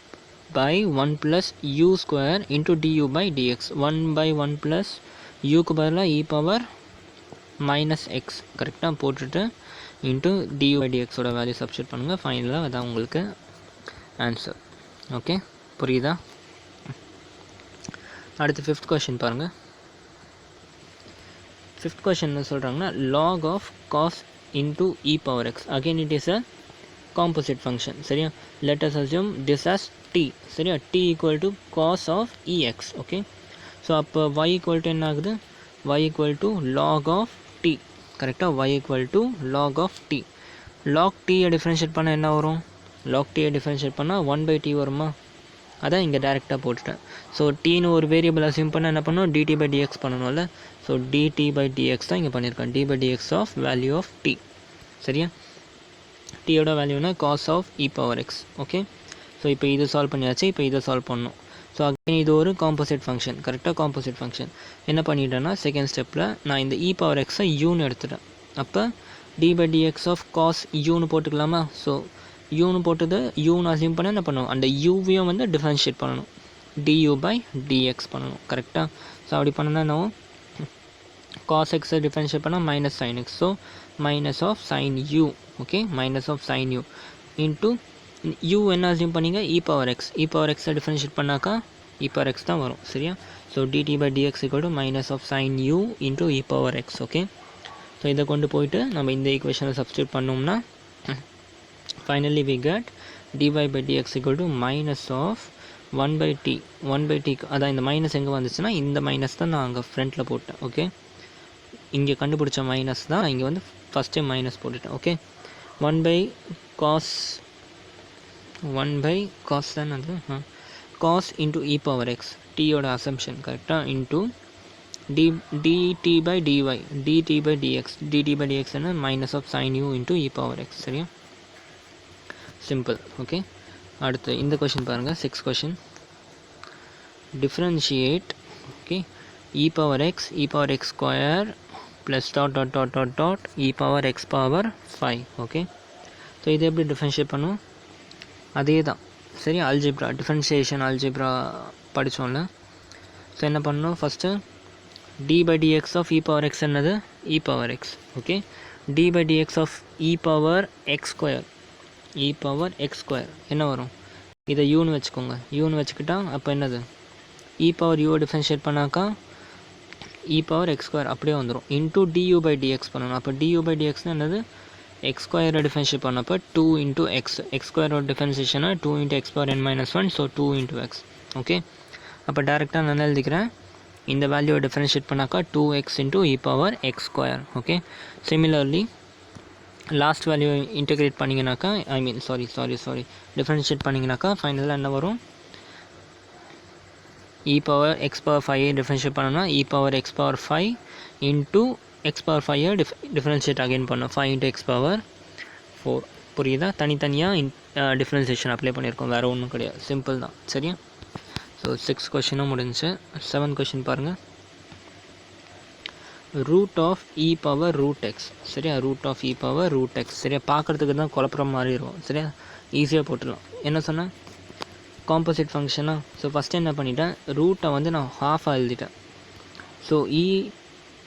[SPEAKER 1] by 1 plus u square into du by dx. 1 by 1 plus uக்கு பதிலாக e power minus x கரெக்டாக போட்டுட்டு into du by டிஎக்ஸோட value substitute பண்ணுங்கள். ஃபைனலாக அதான் உங்களுக்கு ஆன்சர். ஓகே, புரியுதா. அடுத்து 5th கொஷின் பாருங்கள். 5th கொஷின் என்ன சொல்கிறாங்கன்னா, log of cos into e power x. again it is a composite function. சரியா. let us assume this as t. சரியா. t equal to cos of ex. Okay, so அப்போ y equal to என்ன ஆகுது, y equal to log of t. கரெக்டாக. y equal to log of t. log t differentiate பண்ணால் என்ன வரும், log t differentiate பண்ணால் 1/t வருமா. அதான் இங்கே டேரெக்டாக போட்டுட்டேன். ஸோ டீன்னு ஒரு வேரியபிள் அசியூம் பண்ணால் என்ன பண்ணணும், dt by dx பண்ணணும்ல. ஸோ dt by dx தான் இங்கே பண்ணியிருக்கேன், d by dx of value of t. சரியா. டீயோட வேல்யூனா cos of e power x. Okay, so இப்போ இது சால்வ் பண்ணியாச்சு. இப்போ இதை சால்வ் பண்ணணும். ஸோ அகைன் இது ஒரு காம்போசிட் ஃபங்க்ஷன். கரெக்டாக. காம்போசிட் ஃபங்க்ஷன் என்ன பண்ணிட்டேன்னா, செகண்ட் ஸ்டெப்பில் நான் இந்த இ பவர் எக்ஸை யூன்னு எடுத்துட்டேன். அப்போ d by dx of cos யூன்னு போட்டுக்கலாமா. ஸோ யூன்னு போட்டது யூன்னு அசியூம் பண்ண என்ன பண்ணணும், அந்த யூவையும் வந்து டிஃப்ரென்ஷியேட் பண்ணணும், டியூ பை டிஎக்ஸ் பண்ணணும். கரெக்டாக. ஸோ அப்படி பண்ணனா என்ன, காஸ் எக்ஸை டிஃப்ரென்ஷியேட் பண்ணால் minus sine x. So minus of sine u. Okay, minus of sine u into u என்ன அசியூம் பண்ணிங்க, e power x. E power எக்ஸை டிஃப்ரென்ஷியேட் பண்ணாக்கா இ பவர் எக்ஸ் தான் வரும். சரியா. So dt by dx equal to minus of sine u into e power x. Okay, so இதை கொண்டு போயிட்டு நம்ம இந்த ஈக்குவேஷனை சப்ஸ்டியூட் பண்ணோம்னா finally we get dy by dx equal to minus of 1/t. 1/t அதான் இந்த மைனஸ் எங்கே வந்துச்சுன்னா இந்த மைனஸ் தான் நான் அங்கே ஃப்ரண்ட்டில் போட்டேன். ஓகே, இங்கே கண்டுபிடிச்ச மைனஸ் தான் இங்கே வந்து ஃபஸ்ட்டே மைனஸ் போட்டுட்டேன். ஓகே, 1/cos தான் அது cos into e power x. t யோட அசம்ஷன் கரெக்டாக into dt by dy, dt by dx. dt by dx என்ன, minus of sine u into e power x. சரியா. சிம்பிள். ஓகே, அடுத்து இந்த கொஷின் பாருங்கள். 6th question. Differentiate okay e power x square plus dot e power x power 5. Okay, so இது எப்படி differentiate பண்ணும், அதே தான். சரி, அல்ஜிப்ரா டிஃப்ரென்ஷியேஷன் அல்ஜிப்ரா படித்தோம்ல. ஸோ என்ன பண்ணணும், first d by dx of e power x என்னது, e power x. Okay, d by dx of e power x square, E power x square என்ன வரும், இதை யூன்னு வச்சுக்கோங்க. யூன்னு வச்சுக்கிட்டா அப்போ என்னது, இ பவர் யூவை டிஃப்ரென்ஷியேட் பண்ணாக்கா இ பவர் எக்ஸ் ஸ்கொயர் அப்படியே வந்துடும். இன்டூ டியூ பை டிஎக்ஸ் பண்ணணும். அப்போ டியூ பை டிஎக்ஸ்னால் என்னது, எக்ஸ் ஸ்கொயரை டிஃபரன்ஷியேட் பண்ணப்போ 2 இன்ட்டு எக்ஸ். எக்ஸ் ஸ்கொயரோட டிஃபரன்ஷியேஷனாக 2 into x power n minus 1. So 2 into x. Okay, அப்போ டேரெக்டாக நான் எழுதிக்கிறேன், இந்த வேல்யூவை டிஃபரன்ஷியேட் பண்ணாக்கா 2x into e power x square. Okay, similarly last value integrate பண்ணிங்கனாக்கா சாரி டிஃபரன்ஷியேட் பண்ணிங்கனாக்கா ஃபைனலாக என்ன வரும், e power x power 5 differentiate பண்ணோம்னா e power x power 5 into x power 5 differentiate again பண்ணோம் 5 into x power 4. புரியுதா? தனித்தனியாக டிஃப்ரென்சியேஷன் அப்ளை பண்ணியிருக்கோம், வேறு ஒன்றும் கிடையாது, சிம்பிள் தான். சரியா? ஸோ 6 கொஷினும் முடிஞ்சு. 7 கொஷின் பாருங்கள். Root of e power root x. சரியா? Root of e power root x. சரியா? பார்க்குறதுக்கு தான் குழப்புற மாதிரி இருக்கும். சரியா? ஈஸியாக போட்டுடலாம். என்ன சொன்னேன்? காம்போசிட் ஃபங்க்ஷனாக. ஸோ ஃபஸ்ட்டு என்ன பண்ணிட்டேன், ரூட்டை வந்து நான் ஹாஃபாக எழுதிட்டேன். So e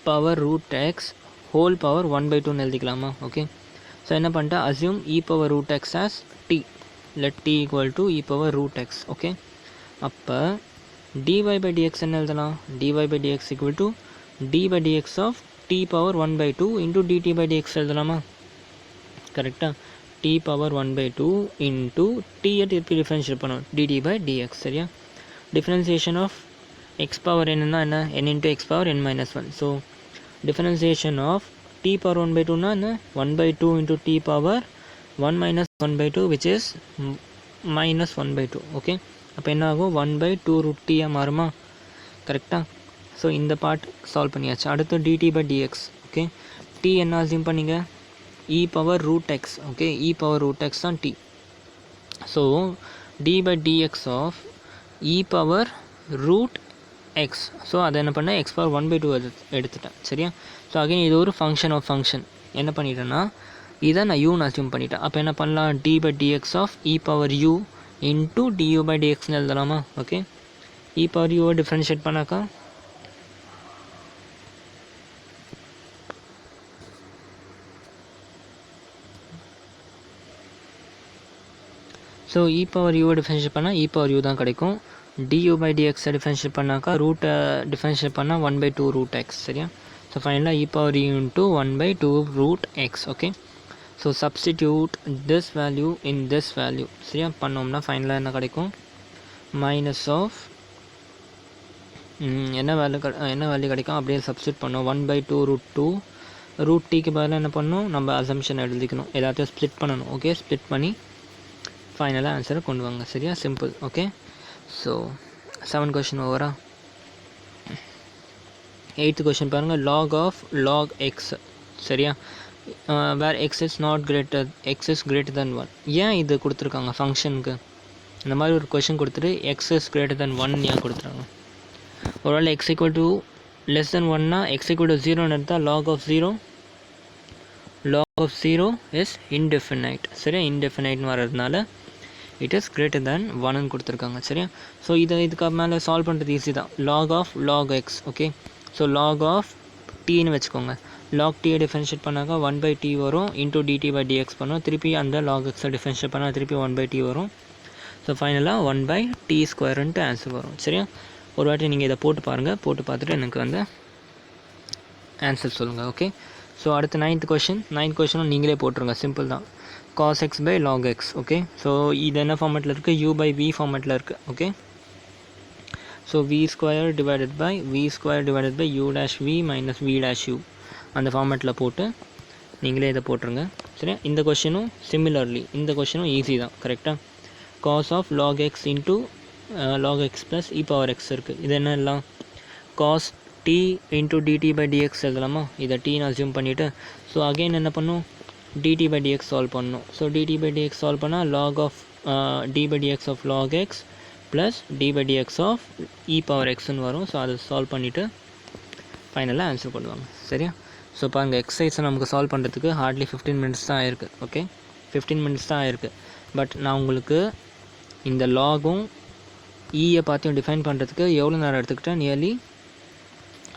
[SPEAKER 1] power root x whole power 1/2ன்னு எழுதிக்கலாமா? ஓகே. ஸோ என்ன பண்ணிட்டேன், assume e power root x as t. Let t equal to e power root x. Okay. அப்போ dy/dx என்ன எழுதலாம்? dy/dx equal to d/dx of t power 1/2 into dt/dx எழுதலாமா? கரெக்டாக? t power 1/2 into t திருப்பி differentiate பண்ணணும் dt/dx. சரியா? Differentiation of X power என்னன்னா என்ன? n into x power n-1. So differentiation of t power 1/2னா என்ன? 1/2 into t power 1 minus 1/2 which is minus 1/2. Okay. அப்போ என்ன ஆகும்? 1/2 root t மாறுமா? கரெக்டாக? ஸோ இந்த பார்ட் சால்வ் பண்ணியாச்சு. அடுத்து dt/dx. ஓகே. t என்ன அசியூம் பண்ணிங்க? e power root x. Okay. e power root x தான் t. So d/dx of e power root x. So அதை என்ன பண்ணேன், எக்ஸ் பவர் 1/2 எடுத்துட்டேன். சரியா? ஸோ அகைன் இது ஒரு ஃபங்க்ஷன் ஆஃப் ஃபங்க்ஷன். என்ன பண்ணிட்டேன்னா இதை நான் யூன்னு அசியூம் பண்ணிட்டேன். அப்போ என்ன பண்ணலாம், d/dx of e power u into du/dxன்னு எழுதலாமா? ஓகே. e பவர் யூவை டிஃப்ரென்ஷியேட் பண்ணாக்கா ஸோ e பவர் யூவை டிஃப்ரென்ஷியேட் பண்ணால் e பவர் u தான் கிடைக்கும். du/dxை டிஃப்ரென்ஷியேட் பண்ணாக்கா ரூட்டை டிஃப்ரென்ஷியேட் பண்ணால் 1/2 ரூட் எக்ஸ். சரியா? ஸோ ஃபைனலாக e power u into 1/2 root x. Okay. So substitute this value in this value. சரியா? பண்ணோம்னா ஃபைனலாக என்ன கிடைக்கும், மைனஸ் ஆஃப் என்ன வேல்யூ கிடைக்கும், அப்படியே சப்ஸ்டியூட் பண்ணோம். 1/2 ரூட் 2 ரூட் டிக்கு பதிலாக என்ன பண்ணணும், நம்ம அசம்ஷன் எழுதிக்கணும், எல்லாத்தையும் ஸ்ப்ளிட் பண்ணணும். ஓகே. ஸ்ப்ளிட் பண்ணி ஃபைனலாக ஆன்சரை கொண்டு வாங்க. சரியா? சிம்பிள். ஓகே. ஸோ 7 கொஷின் ஓவரா. 8th கொஷின் பாருங்கள். Log of log x. சரியா? Where x is greater than 1. ஏன் இது கொடுத்துருக்காங்க ஃபங்க்ஷனுக்கு? இந்த மாதிரி ஒரு கொஷின் கொடுத்துட்டு எக்ஸ் இஸ் கிரேட்டர் தென் 1 ஏன் கொடுத்துருக்காங்க? ஒருவேளை x equal to less than 1னா எக்ஸ் ஈக்குவல் டு 0ன்னு எடுத்தால் லாக் ஆஃப் 0 இஸ் இன்டெஃபினைட். சரியா? இன்டெஃபினைட்னு வர்றதுனால இட் இஸ் கிரேட்டர் தென் 1ன்னு கொடுத்துருக்காங்க. சரியா? ஸோ இதுக்கு மேலே சால்வ் பண்ணுறது ஈஸி தான். Log of log x. Okay. So log of டீன்னு வச்சுக்கோங்க. லாக் டீயை டிஃபரன்ஷியேட் பண்ணாக்கா 1/t வரும், இன்டூ dt/dx பண்ணும். திருப்பி அந்த லாக் எக்ஸை டிஃபரன்ஷியேட் பண்ணால் திருப்பி 1/t வரும். ஸோ ஃபைனலாக 1/t² ஆன்சர் வரும். சரியா? ஒரு வாட்டி நீங்கள் இதை போட்டு பாருங்கள். போட்டு பார்த்துட்டு எனக்கு வந்து ஆன்சர் சொல்லுங்கள். ஓகே. ஸோ அடுத்து 9th கொஷினும் நீங்களே போட்டுருங்க. சிம்பிள் தான். cos x by log x. Okay. So இது என்ன ஃபார்மேட்டில் இருக்குது, u/v ஃபார்மேட்டில் இருக்குது. Okay. So v² divided by u'(v) minus v'(u) அந்த ஃபார்மேட்டில் போட்டு நீங்களே இதை போட்டுருங்க. சரியா? இந்த கொஷினும் சிமிலர்லி இந்த கொஷினும் ஈஸி தான். கரெக்டாக? cos of log x into log x plus e power x இருக்குது. இது என்ன எல்லாம் cos t இன்ட்டு dt/dx எழுதலாமா? இதை டீன்னு அசியூம் பண்ணிவிட்டு ஸோ அகெயின் என்ன பண்ணும், dt/dx சால்வ் பண்ணணும். ஸோ dt/dx சால்வ் பண்ணால் log of d/dx of log x plus d/dx of e power xன்னு வரும். ஸோ அதை சால்வ் பண்ணிவிட்டு ஃபைனலாக ஆன்சர் பண்ணுவாங்க. சரியா? ஸோ இப்போ அங்கே எக்ஸசைஸை நமக்கு சால்வ் பண்ணுறதுக்கு ஹார்ட்லி 15 மினிட்ஸ் தான் ஆயிருக்கு. ஓகே. 15 மினிட்ஸ் தான் ஆயிருக்கு. பட் நான் உங்களுக்கு இந்த லாகும் ஈயை பார்த்தியும் டிஃபைன் பண்ணுறதுக்கு எவ்வளோ நேரம் எடுத்துக்கிட்டேன், நியர்லி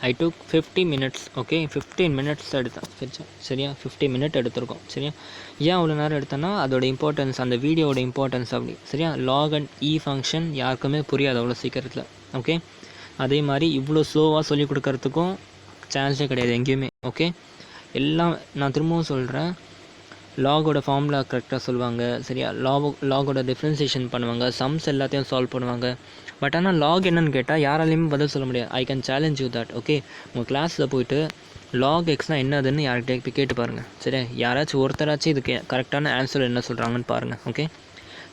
[SPEAKER 1] ஐ டுக் 50 மினிட்ஸ். ஓகே. 15 மினிட்ஸ் எடுத்தேன். சரியா? 50 மினிட் எடுத்திருக்கோம். சரியா? ஏன் அவ்வளோ நேரம் எடுத்தேன்னா அதோட இம்பார்ட்டன்ஸ், அந்த வீடியோட இம்பார்ட்டன்ஸ் அப்படி. சரியா? லாக் அண்ட் இ ஃபங்க்ஷன் யாருக்குமே புரியாது அவ்வளோ சீக்கிரத்தில். ஓகே. அதே மாதிரி இவ்வளோ ஸ்லோவாக சொல்லிக் கொடுக்கறதுக்கும் சான்ஸே கிடையாது எங்கேயுமே. ஓகே. எல்லாம் நான் திரும்பவும் சொல்கிறேன், லாகோட ஃபார்முலா கரெக்டாக சொல்லுவாங்க. சரியா? லாகோட டிஃப்ரென்சியேஷன் பண்ணுவாங்க, சம்ஸ் எல்லாத்தையும் சால்வ் பண்ணுவாங்க. பட் ஆனால் லாக் என்னன்னு கேட்டால் யாராலையுமே பதில் சொல்ல முடியாது. I can challenge you that. Okay. உங்கள் கிளாஸில் போய்ட்டு லாக் எக்ஸ்னால் என்னதுன்னு யார்கிட்ட போய் கேட்டு பாருங்கள். சரியா? யாராச்சும் ஒருத்தராச்சும் இதுக்கு கரெக்டான ஆன்சர் என்ன சொல்கிறாங்கன்னு பாருங்கள். ஓகே.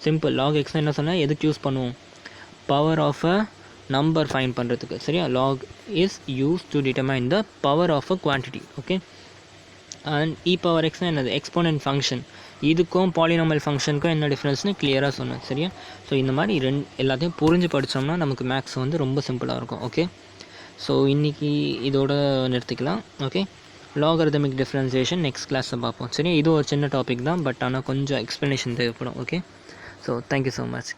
[SPEAKER 1] சிம்பிள். லாக் எக்ஸ்னால் என்ன சொன்னால் எதுக்கு யூஸ் பண்ணுவோம், power of a number find பண்ணுறதுக்கு. சரியா? Log is use to determine the power of a quantity. Okay. And e power எக்ஸ்னால் என்னது? Exponent function. இதுக்கும் பாலினாமல் ஃபங்க்ஷனுக்கும் என்ன டிஃப்ரென்ஸ்னு கிளியராக சொன்னேன். சரியா? ஸோ இந்த மாதிரி எல்லாத்தையும் புரிஞ்சு படித்தோம்னா நமக்கு மேக்ஸ் வந்து ரொம்ப சிம்பிளாக இருக்கும். ஓகே. ஸோ இன்றைக்கி இதோட நிறுத்திக்கலாம். ஓகே. லாகரிதமிக் டிஃப்ரென்சியேஷன் நெக்ஸ்ட் கிளாஸில் பார்ப்போம். சரி, இது ஒரு சின்ன டாபிக் தான், பட் ஆனால் கொஞ்சம் எக்ஸ்ப்ளனேஷன் தேவைப்படும். Okay. So thank you so much.